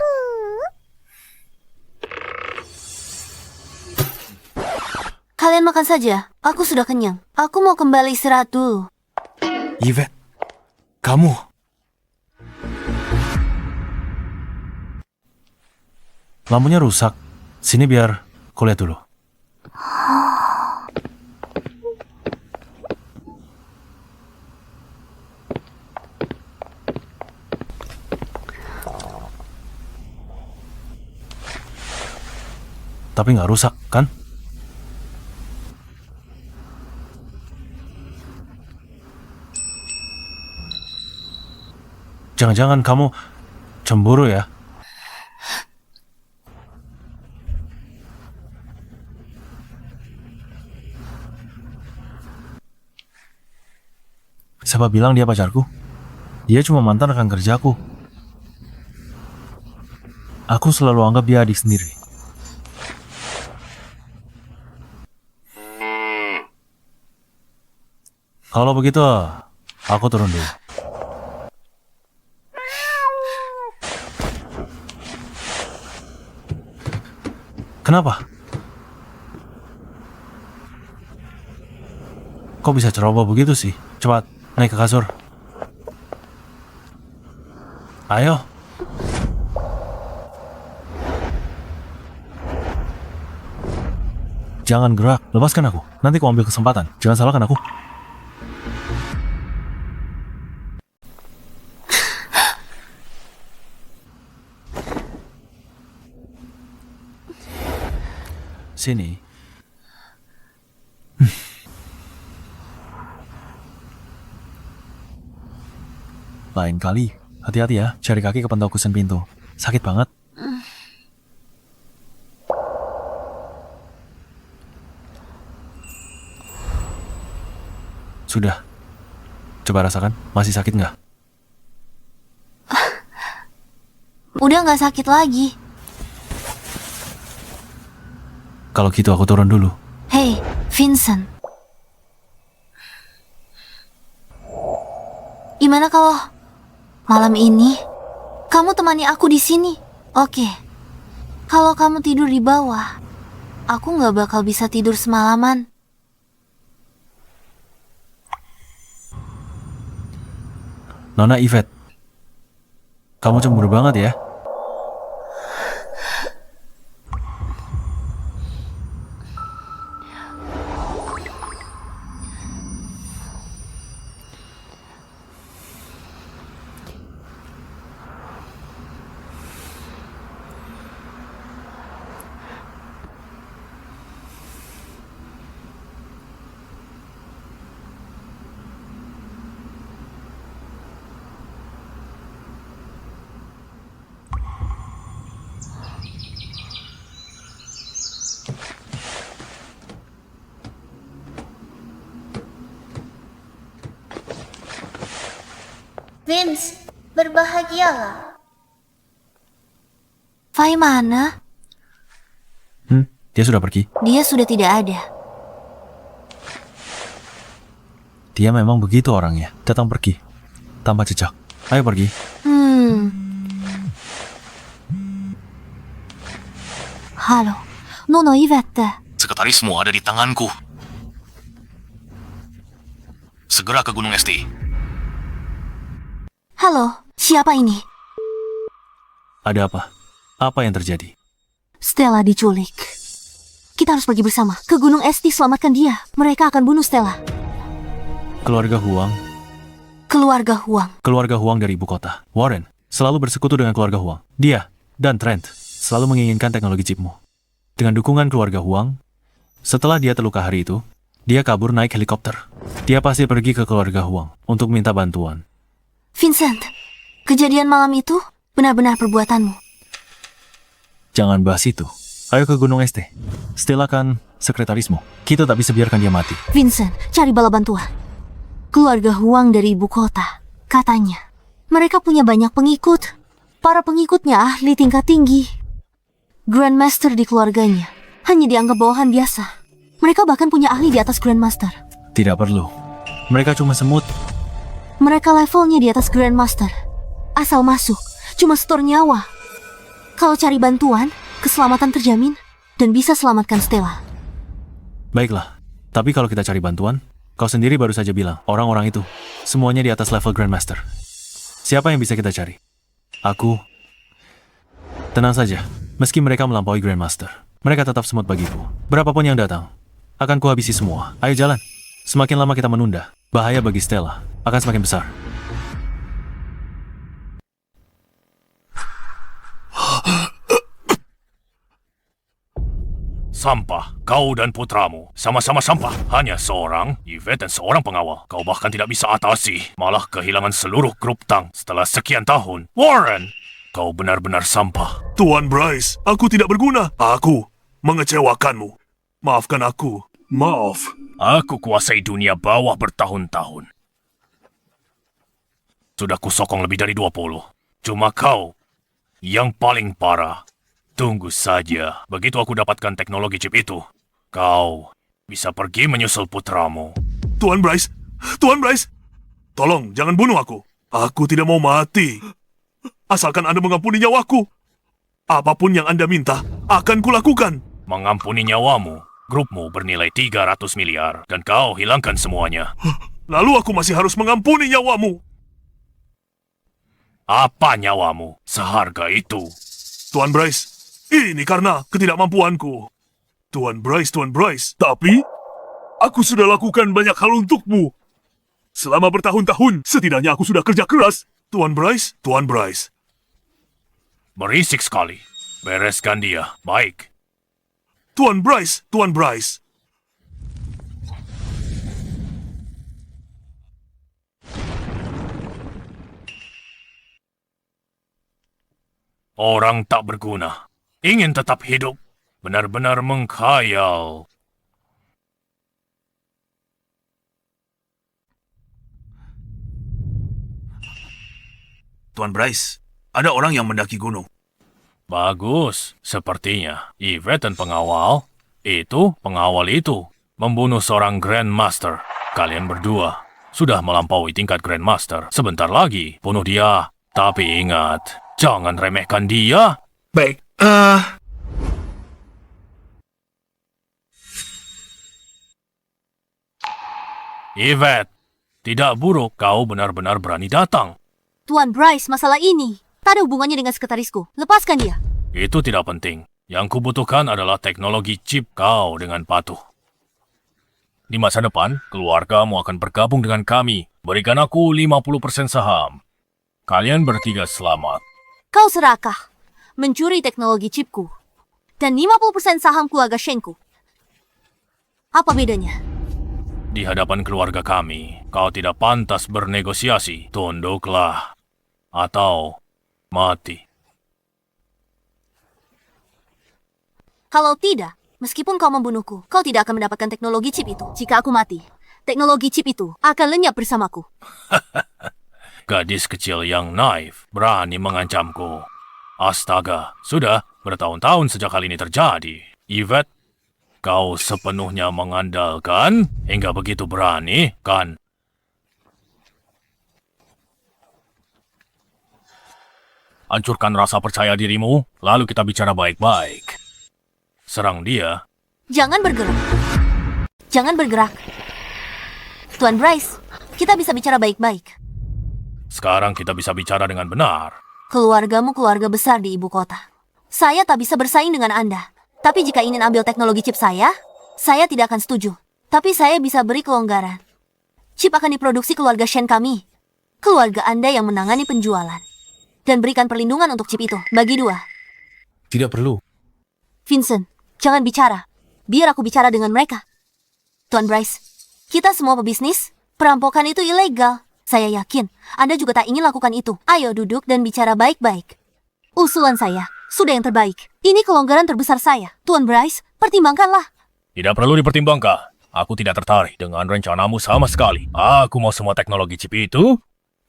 Kalian makan saja. Aku sudah kenyang. Aku mau kembali istirahat dulu. Yvette, kamu. Lampunya rusak. Sini biar kulihat dulu. Tapi nggak rusak, kan? Jangan-jangan kamu cemburu ya? Siapa bilang dia pacarku? Dia cuma mantan rekan kerjaku. Aku selalu anggap dia adik sendiri. Kalau begitu, aku turun dulu. Kenapa? Kok bisa ceroboh begitu sih? Cepat, naik ke kasur. Ayo. Jangan gerak, lepaskan aku. Nanti aku ambil kesempatan. Jangan salahkan aku. Sini. Lain kali, hati-hati ya. Cari kaki ke pantau kusen pintu. Sakit banget. Sudah. Coba rasakan. Masih sakit nggak? Udah nggak sakit lagi. Kalau gitu aku turun dulu. Hey, Vincent. Gimana kalau malam ini kamu temani aku di sini? Oke. Kalau kamu tidur di bawah, aku nggak bakal bisa tidur semalaman. Nona Yvette, kamu cemburu banget ya? Vince, berbahagialah. Fai mana? Dia sudah pergi. Dia sudah tidak ada. Dia memang begitu orangnya. Datang pergi. Tanpa jejak. Ayo pergi. Halo, Nona Yvette. Sekretarismu ada di tanganku. Segera ke Gunung Esti. Halo, siapa ini? Ada apa? Apa yang terjadi? Stella diculik. Kita harus pergi bersama ke Gunung Esti, selamatkan dia. Mereka akan bunuh Stella. Keluarga Huang. Keluarga Huang. Keluarga Huang dari ibu kota. Warren selalu bersekutu dengan keluarga Huang. Dia dan Trent selalu menginginkan teknologi chipmu. Dengan dukungan keluarga Huang, setelah dia terluka hari itu, dia kabur naik helikopter. Dia pasti pergi ke keluarga Huang untuk minta bantuan. Vincent, kejadian malam itu benar-benar perbuatanmu. Jangan bahas itu. Ayo ke Gunung Esti. Stella kan sekretarismu. Kita tak bisa biarkan dia mati. Vincent, cari bala bantuan. Keluarga Huang dari ibu kota, katanya. Mereka punya banyak pengikut. Para pengikutnya ahli tingkat tinggi. Grandmaster di keluarganya hanya dianggap bawahan biasa. Mereka bahkan punya ahli di atas Grandmaster. Tidak perlu. Mereka cuma semut. Mereka levelnya di atas Grandmaster. Asal masuk, cuma setor nyawa. Kalau cari bantuan, keselamatan terjamin dan bisa selamatkan Stella. Baiklah. Tapi kalau kita cari bantuan, kau sendiri baru saja bilang, orang-orang itu semuanya di atas level Grandmaster. Siapa yang bisa kita cari? Aku. Tenang saja. Meski mereka melampaui Grandmaster, mereka tetap semut bagiku. Berapapun yang datang, akan kuhabisi semua. Ayo jalan. Semakin lama kita menunda, bahaya bagi Stella akan semakin besar. Sampah, kau dan putramu. Sama-sama sampah. Hanya seorang, Yvette dan seorang pengawal. Kau bahkan tidak bisa atasi. Malah kehilangan seluruh grup Tang setelah sekian tahun. Warren, kau benar-benar sampah. Tuan Bryce, aku tidak berguna. Aku mengecewakanmu. Maafkan aku. Maaf. Aku kuasai dunia bawah bertahun-tahun. Sudah kusokong lebih dari 20. Cuma kau yang paling parah. Tunggu saja, begitu aku dapatkan teknologi chip itu, kau bisa pergi menyusul putramu. Tuan Bryce, Tuan Bryce, tolong jangan bunuh aku. Aku tidak mau mati. Asalkan Anda mengampuni nyawaku. Apapun yang Anda minta, akan kulakukan. Mengampuni nyawamu, grupmu bernilai 300 miliar, dan kau hilangkan semuanya. Lalu aku masih harus mengampuni nyawamu. Apa nyawamu seharga itu? Tuan Bryce, ini karena ketidakmampuanku. Tuan Bryce, tapi aku sudah lakukan banyak hal untukmu. Selama bertahun-tahun, setidaknya aku sudah kerja keras. Tuan Bryce. Berisik sekali. Bereskan dia, baik. Tuan Bryce. Orang tak berguna. Ingin tetap hidup, benar-benar mengkhayal. Tuan Bryce, ada orang yang mendaki gunung. Bagus, sepertinya Yvette dan pengawal itu membunuh seorang Grandmaster. Kalian berdua sudah melampaui tingkat Grandmaster. Sebentar lagi bunuh dia. Tapi ingat, jangan remehkan dia. Baik, Yvette, tidak buruk kau benar-benar berani datang. Tuan Bryce, masalah ini tak ada hubungannya dengan sekretarisku. Lepaskan dia. Itu tidak penting. Yang kubutuhkan adalah teknologi chip kau dengan patuh. Di masa depan, keluargamu akan bergabung dengan kami. Berikan aku 50% saham. Kalian bertiga selamat. Kau serakah, mencuri teknologi chipku, dan 50% saham keluarga Shenku. Apa bedanya? Di hadapan keluarga kami, kau tidak pantas bernegosiasi. Tunduklah. Atau mati. Kalau tidak, meskipun kau membunuhku, kau tidak akan mendapatkan teknologi chip itu. Jika aku mati, teknologi chip itu akan lenyap bersamaku. gadis kecil yang naif berani mengancamku. Astaga, sudah bertahun-tahun sejak hal ini terjadi. Yvette, kau sepenuhnya mengandalkan hingga begitu berani, kan? Hancurkan rasa percaya dirimu, lalu kita bicara baik-baik. Serang dia. Jangan bergerak. Jangan bergerak. Tuan Bryce, kita bisa bicara baik-baik. Sekarang kita bisa bicara dengan benar. Keluargamu keluarga besar di ibu kota. Saya tak bisa bersaing dengan Anda. Tapi jika ingin ambil teknologi chip saya tidak akan setuju. Tapi saya bisa beri kelonggaran. Chip akan diproduksi keluarga Shen kami. Keluarga Anda yang menangani penjualan. Dan berikan perlindungan untuk chip itu, bagi 2. Tidak perlu. Vincent, jangan bicara. Biar aku bicara dengan mereka. Tuan Bryce, kita semua pebisnis. Perampokan itu ilegal. Saya yakin Anda juga tak ingin lakukan itu. Ayo duduk dan bicara baik-baik. Usulan saya sudah yang terbaik. Ini kelonggaran terbesar saya. Tuan Bryce, pertimbangkanlah. Tidak perlu dipertimbangkan. Aku tidak tertarik dengan rencanamu sama sekali. Aku mau semua teknologi chip itu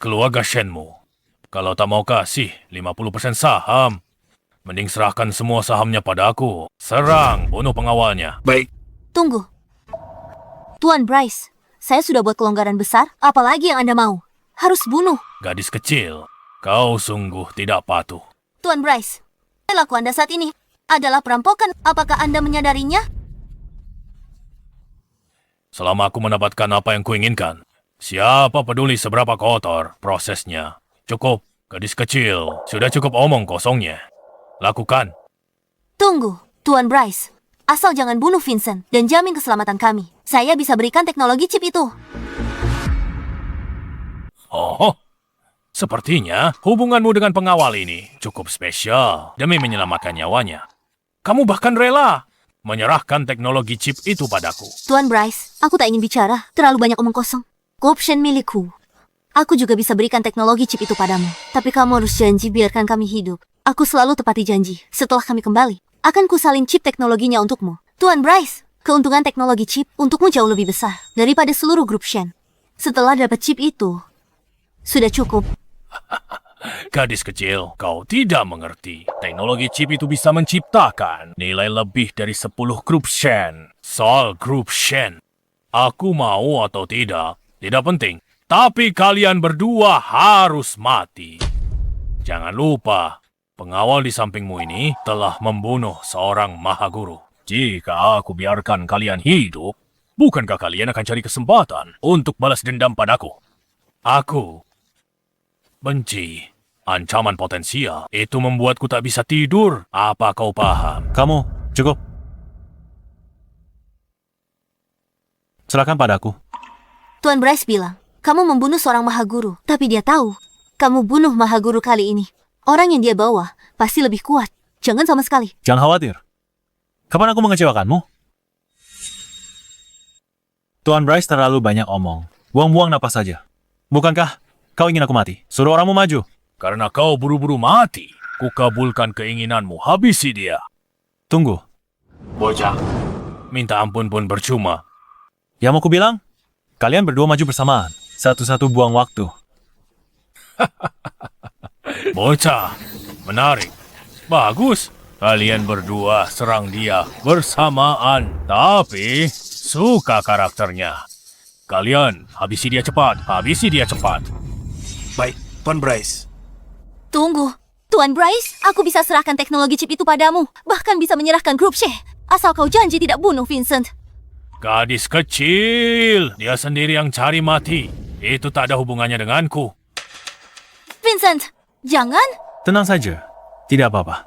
keluarga Shenmu. Kalau tak mau kasih 50% saham, mending serahkan semua sahamnya pada aku. Serang, bunuh pengawalnya. Baik, Tunggu. Tuan Bryce, saya sudah buat kelonggaran besar. Apalagi yang Anda mau? Harus bunuh. Gadis kecil, kau sungguh tidak patuh. Tuan Bryce, perilaku Anda saat ini adalah perampokan. Apakah Anda menyadarinya? Selama aku mendapatkan apa yang kuinginkan, siapa peduli seberapa kotor prosesnya. Cukup, gadis kecil. Sudah cukup omong kosongnya. Lakukan. Tunggu, Tuan Bryce. Asal jangan bunuh Vincent dan jamin keselamatan kami. Saya bisa berikan teknologi chip itu. Oh, sepertinya hubunganmu dengan pengawal ini cukup spesial demi menyelamatkan nyawanya. Kamu bahkan rela menyerahkan teknologi chip itu padaku. Tuan Bryce, aku tak ingin bicara. Terlalu banyak omong kosong. Option milikku. Aku juga bisa berikan teknologi chip itu padamu. Tapi kamu harus janji biarkan kami hidup. Aku selalu tepati janji. Setelah kami kembali, akan kusalin chip teknologinya untukmu. Tuan Bryce, keuntungan teknologi chip untukmu jauh lebih besar daripada seluruh grup Shen. Setelah dapat chip itu, sudah cukup. Gadis kecil, kau tidak mengerti. Teknologi chip itu bisa menciptakan nilai lebih dari 10 grup Shen. Soal grup Shen, aku mau atau tidak penting. Tapi kalian berdua harus mati. Jangan lupa, pengawal di sampingmu ini telah membunuh seorang Mahaguru. Jika aku biarkan kalian hidup, bukankah kalian akan cari kesempatan untuk balas dendam padaku? Aku benci ancaman potensial. Itu membuatku tak bisa tidur. Apa kau paham? Kamu, cukup. Serahkan padaku. Tuan Bryce bilang, kamu membunuh seorang Mahaguru. Tapi dia tahu, kamu bunuh Mahaguru kali ini. Orang yang dia bawa pasti lebih kuat. Jangan sama sekali. Jangan khawatir. Kapan aku mengecewakanmu? Tuan Bryce terlalu banyak omong. Buang-buang napas saja. Bukankah kau ingin aku mati? Suruh orangmu maju. Karena kau buru-buru mati, kukabulkan keinginanmu. Habisi dia. Tunggu. Bocah, minta ampun pun percuma. Yang mau kubilang? Kalian berdua maju bersamaan. Satu-satu buang waktu. Bocah, menarik. Bagus. Kalian berdua serang dia bersamaan. Tapi, suka karakternya. Kalian, habisi dia cepat. Habisi dia cepat. baik, Tuan Bryce. Tunggu. Tuan Bryce, aku bisa serahkan teknologi chip itu padamu. Bahkan bisa menyerahkan grup She. Asal kau janji tidak bunuh Vincent. Gadis kecil, dia sendiri yang cari mati. Itu tak ada hubungannya denganku. Vincent, jangan. Tenang saja. Tidak apa-apa.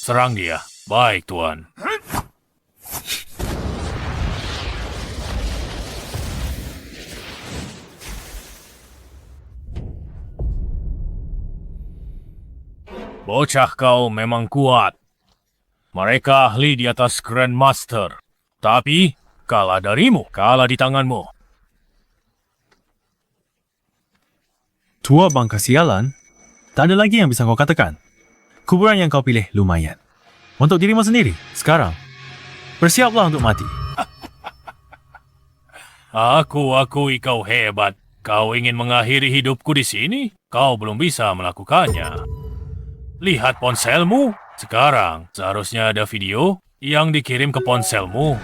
Serang dia. Baik, Tuan. Bocah kau memang kuat. Mereka ahli di atas Grandmaster. Tapi, kalah darimu, kalah di tanganmu. Tua bangka sialan, tak ada lagi yang bisa kau katakan. Kuburan yang kau pilih lumayan. Untuk dirimu sendiri, sekarang, bersiaplah untuk mati. Aku akui kau hebat. Kau ingin mengakhiri hidupku di sini? Kau belum bisa melakukannya. Lihat ponselmu. Sekarang, seharusnya ada video yang dikirim ke ponselmu.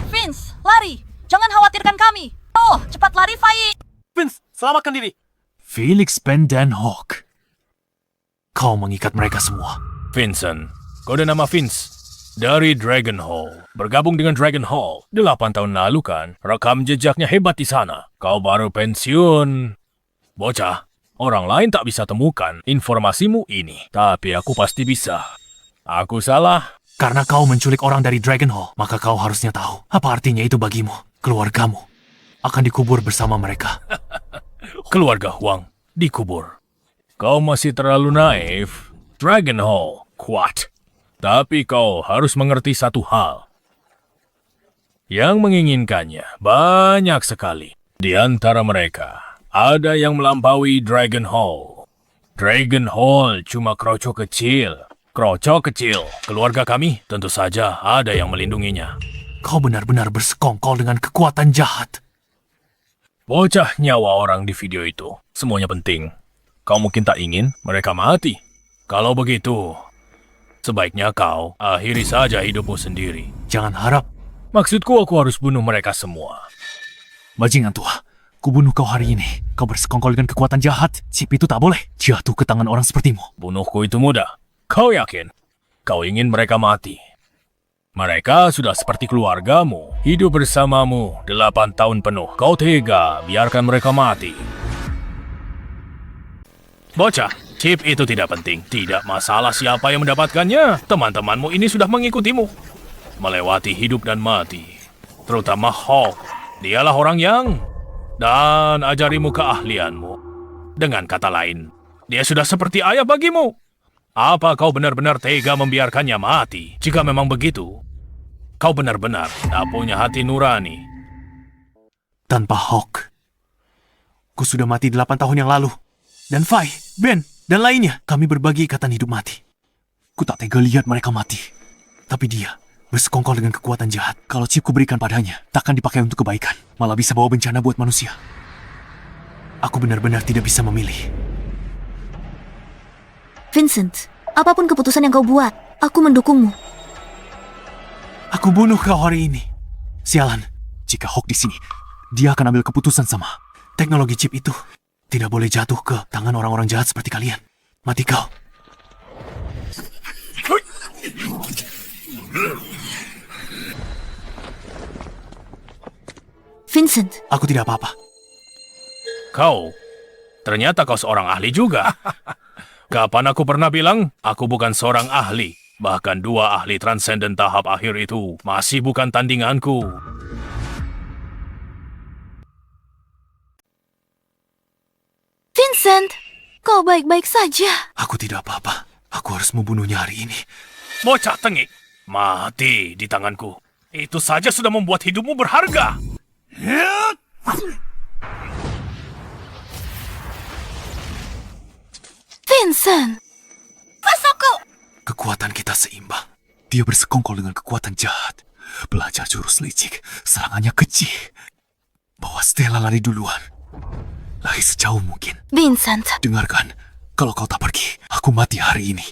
Vince, lari! Jangan khawatirkan kami! Oh, cepat lari, Fai! Vince, selamatkan diri. Felix Ben Dan Hawk. Kau mengikat mereka semua. Vincent, kode nama Vince. Dari Dragon Hall. Bergabung dengan Dragon Hall 8 tahun lalu kan? Rekam jejaknya hebat di sana. Kau baru pensiun. Bocah, orang lain tak bisa temukan informasimu ini. Tapi aku pasti bisa. Aku salah. Karena kau menculik orang dari Dragon Hall, maka kau harusnya tahu apa artinya itu bagimu. Keluargamu akan dikubur bersama mereka. Keluarga Huang dikubur. Kau masih terlalu naif. Dragon Hall kuat. Tapi kau harus mengerti satu hal. Yang menginginkannya banyak sekali. Di antara mereka, ada yang melampaui Dragon Hall. Dragon Hall cuma krocok kecil. Krocok kecil. Keluarga kami tentu saja ada yang melindunginya. Kau benar-benar bersekongkol dengan kekuatan jahat. Bocah nyawa orang di video itu. Semuanya penting. Kau mungkin tak ingin mereka mati. Kalau begitu, sebaiknya kau akhiri saja hidupmu sendiri. Jangan harap. Maksudku aku harus bunuh mereka semua. Bajingan tua, kubunuh kau hari ini. Kau bersekongkol dengan kekuatan jahat. Chip itu tak boleh jatuh ke tangan orang sepertimu. Bunuhku itu mudah. Kau yakin? Kau ingin mereka mati? Mereka sudah seperti keluargamu. Hidup bersamamu 8 tahun penuh. Kau tega biarkan mereka mati. Bocah, chip itu tidak penting. Tidak masalah siapa yang mendapatkannya. Teman-temanmu ini sudah mengikutimu. Melewati hidup dan mati. Terutama Hawk. Dialah orang yang... Dan ajarimu keahlianmu. Dengan kata lain, dia sudah seperti ayah bagimu. Apa kau benar-benar tega membiarkannya mati? Jika memang begitu, kau benar-benar tak punya hati nurani. Tanpa Hawk, ku sudah mati 8 tahun yang lalu. Dan Fai, Ben, dan lainnya, kami berbagi ikatan hidup mati. Ku tak tega lihat mereka mati. Tapi dia bersekongkol dengan kekuatan jahat. Kalau chip ku berikan padanya, takkan dipakai untuk kebaikan. Malah bisa bawa bencana buat manusia. Aku benar-benar tidak bisa memilih. Vincent, apapun keputusan yang kau buat, aku mendukungmu. Aku bunuh kau hari ini. Sialan, jika Hawk di sini, dia akan ambil keputusan sama. Teknologi chip itu tidak boleh jatuh ke tangan orang-orang jahat seperti kalian. Mati kau. Vincent, Aku tidak apa-apa. Ternyata kau seorang ahli juga. Kapan aku pernah bilang, aku bukan seorang ahli. Bahkan 2 ahli transenden tahap akhir itu masih bukan tandinganku. Vincent, kau baik-baik saja. Aku tidak apa-apa. Aku harus membunuhnya hari ini. Bocah tengik, mati di tanganku. Itu saja sudah membuat hidupmu berharga. Vincent! Kekuatan kita seimbang. Dia bersekongkol dengan kekuatan jahat. Belajar jurus licik. Serangannya kecil. Bawa Stella lari duluan. Lari sejauh mungkin. Vincent, Dengarkan. Kalau kau tak pergi, aku mati hari ini.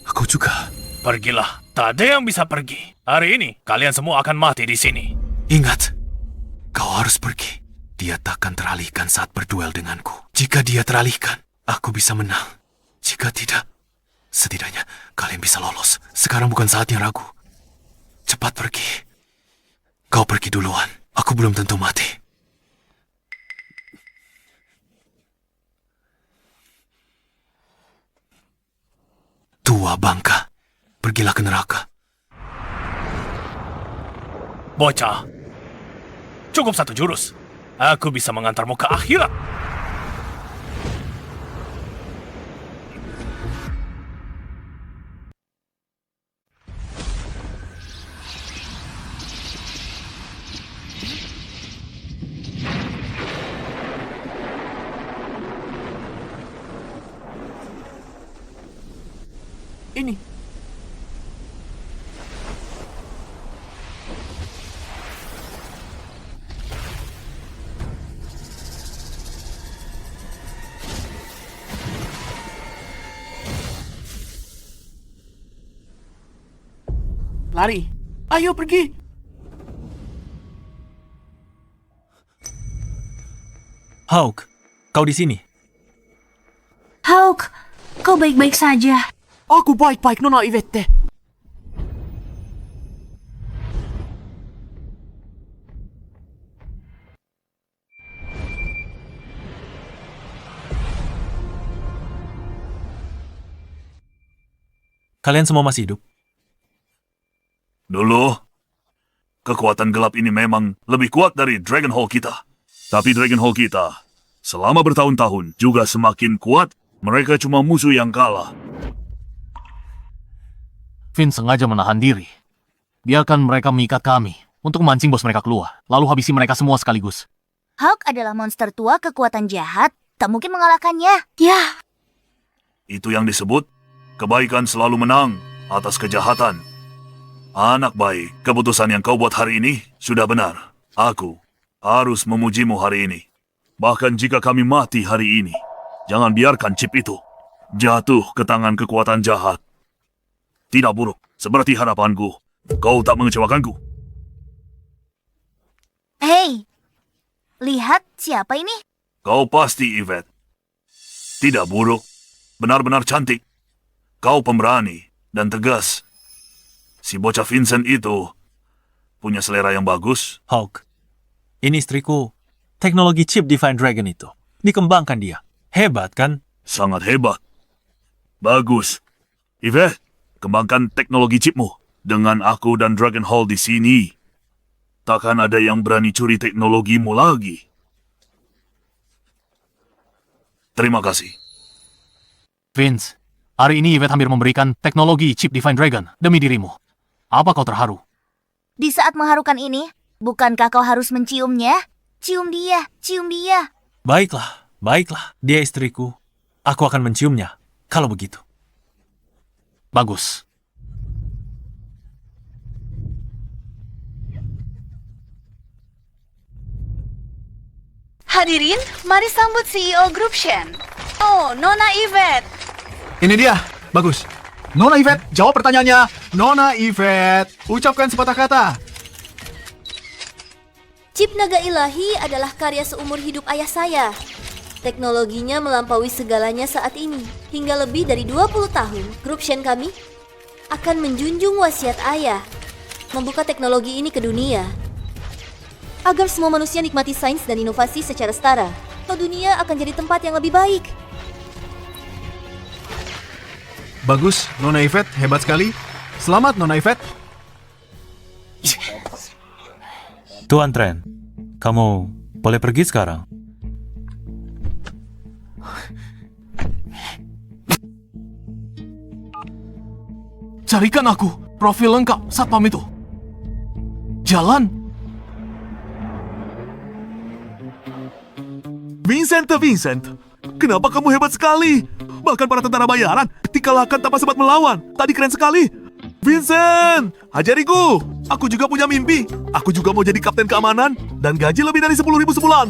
Aku juga. Pergilah, tak ada yang bisa pergi. Hari ini, kalian semua akan mati di sini. Ingat, kau harus pergi. Dia takkan teralihkan saat berduel denganku. Jika dia teralihkan, aku bisa menang. Jika tidak, setidaknya kalian bisa lolos. Sekarang bukan saatnya ragu. Cepat pergi. Kau pergi duluan. Aku belum tentu mati. Tua bangka. Pergilah ke neraka. Bocah, cukup 1 jurus. Aku bisa mengantarmu ke akhirat. Lari. Ayo pergi. Hawk, kau di sini. Hawk, kau baik-baik saja. Aku baik-baik, Nona Ivette. Kalian semua masih hidup? Dulu, kekuatan gelap ini memang lebih kuat dari Dragon Hall kita. Tapi Dragon Hall kita, selama bertahun-tahun juga semakin kuat. Mereka cuma musuh yang kalah. Finn sengaja menahan diri. Biarkan mereka mengikat kami untuk memancing bos mereka keluar, lalu habisi mereka semua sekaligus. Hulk adalah monster tua kekuatan jahat. Tak mungkin mengalahkannya. Ya, Itu yang disebut kebaikan selalu menang atas kejahatan. Anak baik, keputusan yang kau buat hari ini sudah benar. Aku harus memujimu hari ini. Bahkan jika kami mati hari ini, jangan biarkan chip itu jatuh ke tangan kekuatan jahat. Tidak buruk, seperti harapanku. Kau tak mengecewakanku. Hei, lihat siapa ini? Kau pasti Yvette. Tidak buruk, benar-benar cantik. Kau pemberani dan tegas. Si bocah Vincent itu punya selera yang bagus. Hawk, ini istriku. Teknologi chip Divine Dragon itu dikembangkan dia. Hebat kan? Sangat hebat. Bagus. Yvette, kembangkan teknologi chipmu. Dengan aku dan Dragon Hall di sini, takkan ada yang berani curi teknologimu lagi. Terima kasih. Vince, hari ini Yvette hampir memberikan teknologi chip Divine Dragon demi dirimu. Apa kau terharu? Di saat mengharukan ini, bukankah kau harus menciumnya? Cium dia, cium dia. Baiklah, baiklah. Dia istriku. Aku akan menciumnya, kalau begitu. Bagus. Hadirin, mari sambut CEO Grup Shen. Oh, Nona Yvette. Ini dia, bagus. Nona Yvette, jawab pertanyaannya. Nona Yvette, ucapkan sepatah kata. Chip naga ilahi adalah karya seumur hidup ayah saya. Teknologinya melampaui segalanya saat ini. Hingga lebih dari 20 tahun, Grup Shen kami akan menjunjung wasiat ayah. Membuka teknologi ini ke dunia. Agar semua manusia nikmati sains dan inovasi secara setara. Atau dunia akan jadi tempat yang lebih baik. Bagus, Nona Yvette, hebat sekali. Selamat, Nona Yvette. Tuan Tren, kamu boleh pergi sekarang. Carikan aku profil lengkap satpam itu. Jalan. Vincent, kenapa kamu hebat sekali? Bahkan para tentara bayaran dikalahkan tanpa sempat melawan. Tadi keren sekali. Vincent, ajariku. Aku juga punya mimpi. Aku juga mau jadi kapten keamanan dan gaji lebih dari 10.000 sebulan.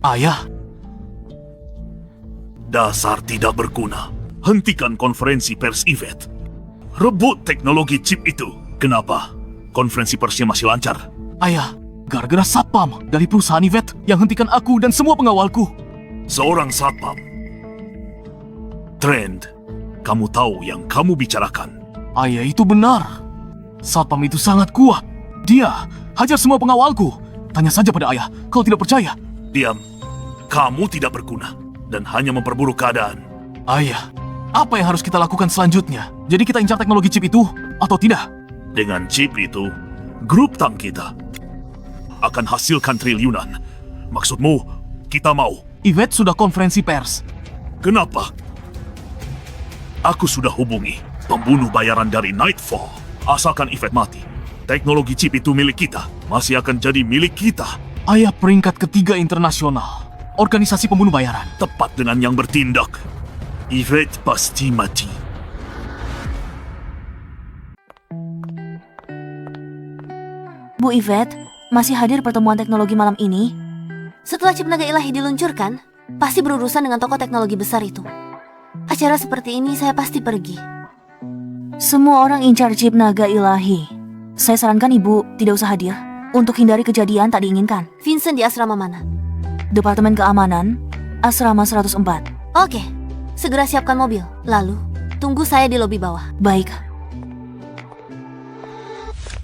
Ayah. Dasar tidak berguna. Hentikan konferensi pers Yvette. Rebut teknologi chip itu. Kenapa? Konferensi persnya masih lancar. Ayah, gara-gara satpam dari perusahaan Yvette yang hentikan aku dan semua pengawalku. Seorang satpam. Trend, kamu tahu yang kamu bicarakan. Ayah, itu benar. Satpam itu sangat kuat. Dia hajar semua pengawalku. Tanya saja pada ayah, kalau tidak percaya. Diam. Kamu tidak berguna dan hanya memperburuk keadaan. Ayah, apa yang harus kita lakukan selanjutnya? Jadi kita incar teknologi chip itu atau tidak? Dengan chip itu, grup tank kita akan hasilkan triliunan. Maksudmu, kita mau? Yvette sudah konferensi pers. Kenapa? Aku sudah hubungi pembunuh bayaran dari Nightfall. Asalkan Yvette mati, teknologi chip itu milik kita. Masih akan jadi milik kita. Ayah peringkat ketiga internasional. Organisasi pembunuh bayaran. Tepat dengan yang bertindak. Yvette pasti mati. Bu Yvette, masih hadir pertemuan teknologi malam ini? Setelah chip naga ilahi diluncurkan, pasti berurusan dengan tokoh teknologi besar itu. Acara seperti ini saya pasti pergi. Semua orang incar chip naga ilahi. Saya sarankan ibu tidak usah hadir untuk hindari kejadian tak diinginkan. Vincent di asrama mana? Departemen Keamanan, asrama 104. Oke, segera siapkan mobil. Lalu, tunggu saya di lobi bawah. Baik.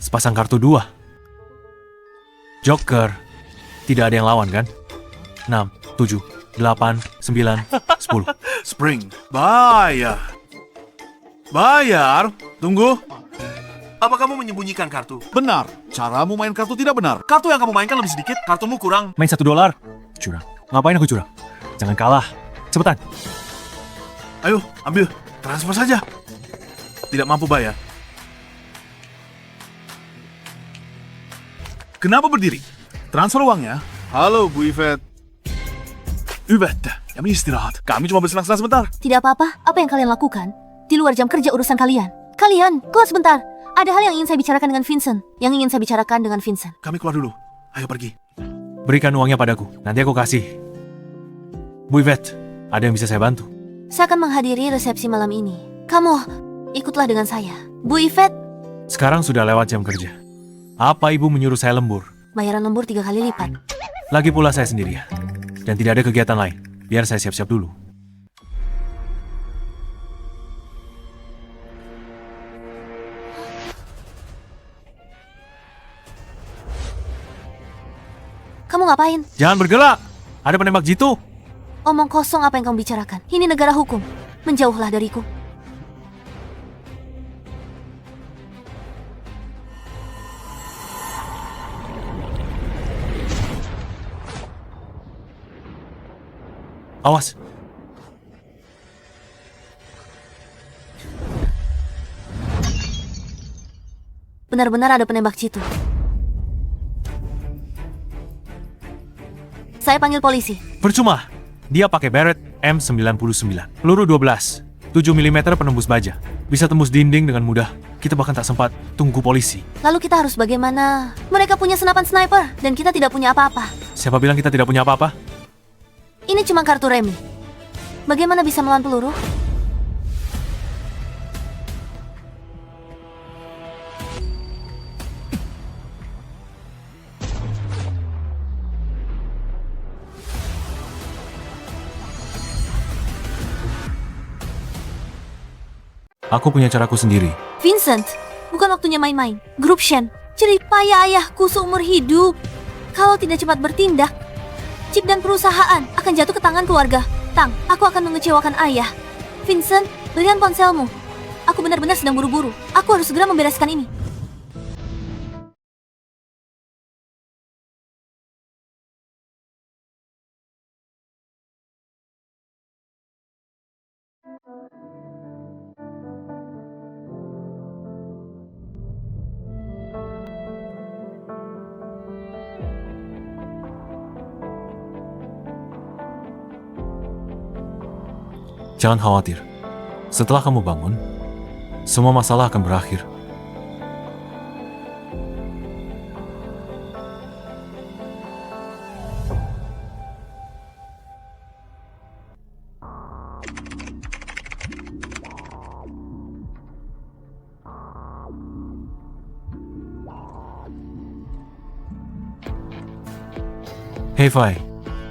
Sepasang kartu 2. Joker. Tidak ada yang lawan kan? 6, 7, 8, 9, 10. Spring, bayar. Bayar? Tunggu. Apa kamu menyembunyikan kartu? Benar, caramu main kartu tidak benar. Kartu yang kamu mainkan lebih sedikit, kartumu kurang. Main $1. Curang. Ngapain aku curang? Jangan kalah. Cepetan. Ayo, ambil. Transfer saja. Tidak mampu bayar. Kenapa berdiri? Transfer uangnya. Halo, Bu Yvette. Yvette, kami istirahat. Kami cuma bersenang-senang sebentar. Tidak apa-apa, apa yang kalian lakukan? Di luar jam kerja urusan kalian. Kalian, keluar sebentar. Ada hal yang ingin saya bicarakan dengan Vincent. Kami keluar dulu. Ayo pergi. Berikan uangnya padaku. Nanti aku kasih. Bu Yvette, ada yang bisa saya bantu? Saya akan menghadiri resepsi malam ini. Kamu, ikutlah dengan saya. Bu Yvette. Sekarang sudah lewat jam kerja. Apa ibu menyuruh saya lembur? Bayaran lembur 3 kali lipat. Lagi pula saya sendirian. Dan tidak ada kegiatan lain. Biar saya siap-siap dulu. Kamu ngapain? Jangan bergerak. Ada penembak jitu. Omong kosong apa yang kamu bicarakan. Ini negara hukum. Menjauhlah dariku. Awas. Benar-benar ada penembak jitu. Saya panggil polisi. Percuma. Dia pakai Barrett M99. Peluru 12. 7 mm penembus baja. Bisa tembus dinding dengan mudah. Kita bahkan tak sempat tunggu polisi. Lalu kita harus bagaimana? Mereka punya senapan sniper dan kita tidak punya apa-apa. Siapa bilang kita tidak punya apa-apa? Ini cuma kartu remi. Bagaimana bisa melawan peluru? Aku punya caraku sendiri. Vincent, bukan waktunya main-main. Grup Shen, jerih payah ayahku seumur hidup. Kalau tidak cepat bertindak, chip dan perusahaan akan jatuh ke tangan keluarga. Tang, aku akan mengecewakan ayah. Vincent, berikan ponselmu. Aku benar-benar sedang buru-buru. Aku harus segera membereskan ini. Jangan khawatir. Setelah kamu bangun, semua masalah akan berakhir. Hey Vi,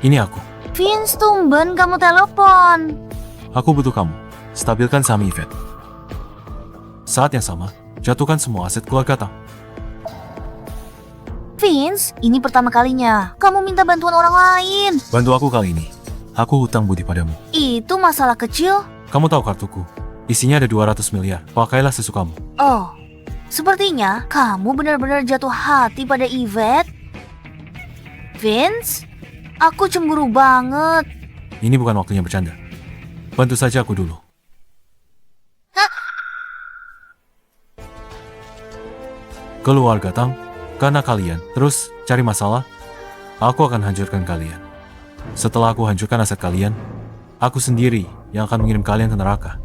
ini aku. Vince, tumben kamu telepon. Aku butuh kamu. Stabilkan saham Yvette. Saat yang sama, jatuhkan semua aset keluarga Tang. Vince, ini pertama kalinya kamu minta bantuan orang lain. Bantu aku kali ini. Aku hutang budi padamu. Itu masalah kecil. Kamu tahu kartuku. Isinya ada 200 miliar. Pakailah sesukamu. Oh, sepertinya kamu benar-benar jatuh hati pada Yvette. Vince, aku cemburu banget. Ini bukan waktunya bercanda. Bantu saja aku dulu. Keluarga Tang, karena kalian terus cari masalah, aku akan hancurkan kalian. Setelah aku hancurkan aset kalian, aku sendiri yang akan mengirim kalian ke neraka.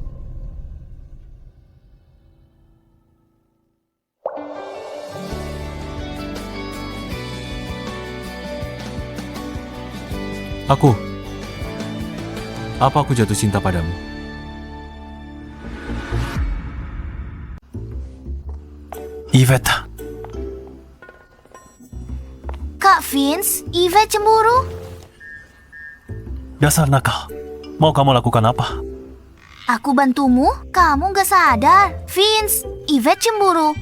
Apa aku jatuh cinta padamu? Yvette, Kak Vince, Yvette cemburu? dasar nakal. Mau kamu lakukan apa? Aku bantumu, kamu gak sadar. Vince, Yvette cemburu.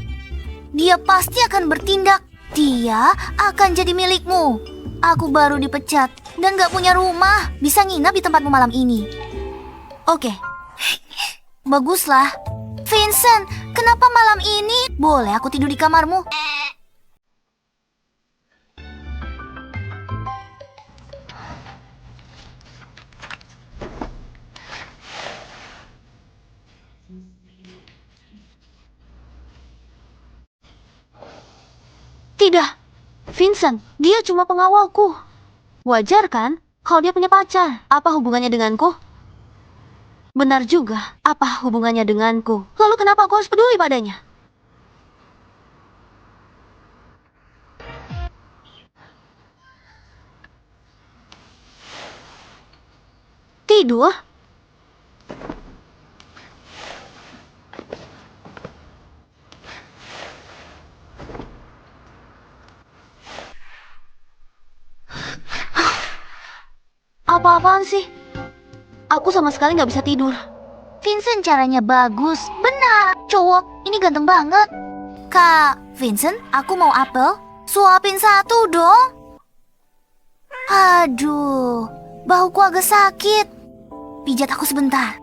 Dia pasti akan bertindak. Dia akan jadi milikmu. Aku baru dipecat dan gak punya rumah. Bisa nginap di tempatmu malam ini. Oke. Baguslah. Vincent, kenapa malam ini? Boleh aku tidur di kamarmu? Tidak. Vincent, dia cuma pengawalku. Wajar kan kalau dia punya pacar? Apa hubungannya denganku? Benar juga, apa hubungannya denganku? Lalu kenapa aku harus peduli padanya? Tidur? Apa-apaan sih? Aku sama sekali nggak bisa tidur. Vincent caranya bagus. Benar, cowok. Ini ganteng banget. Kak Vincent, aku mau apel. Suapin satu dong. Aduh, bahuku agak sakit. Pijat aku sebentar.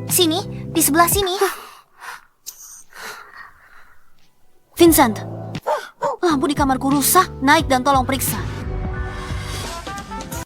Sini, di sebelah sini. Vincent, lampu di kamarku rusak. Naik dan tolong periksa.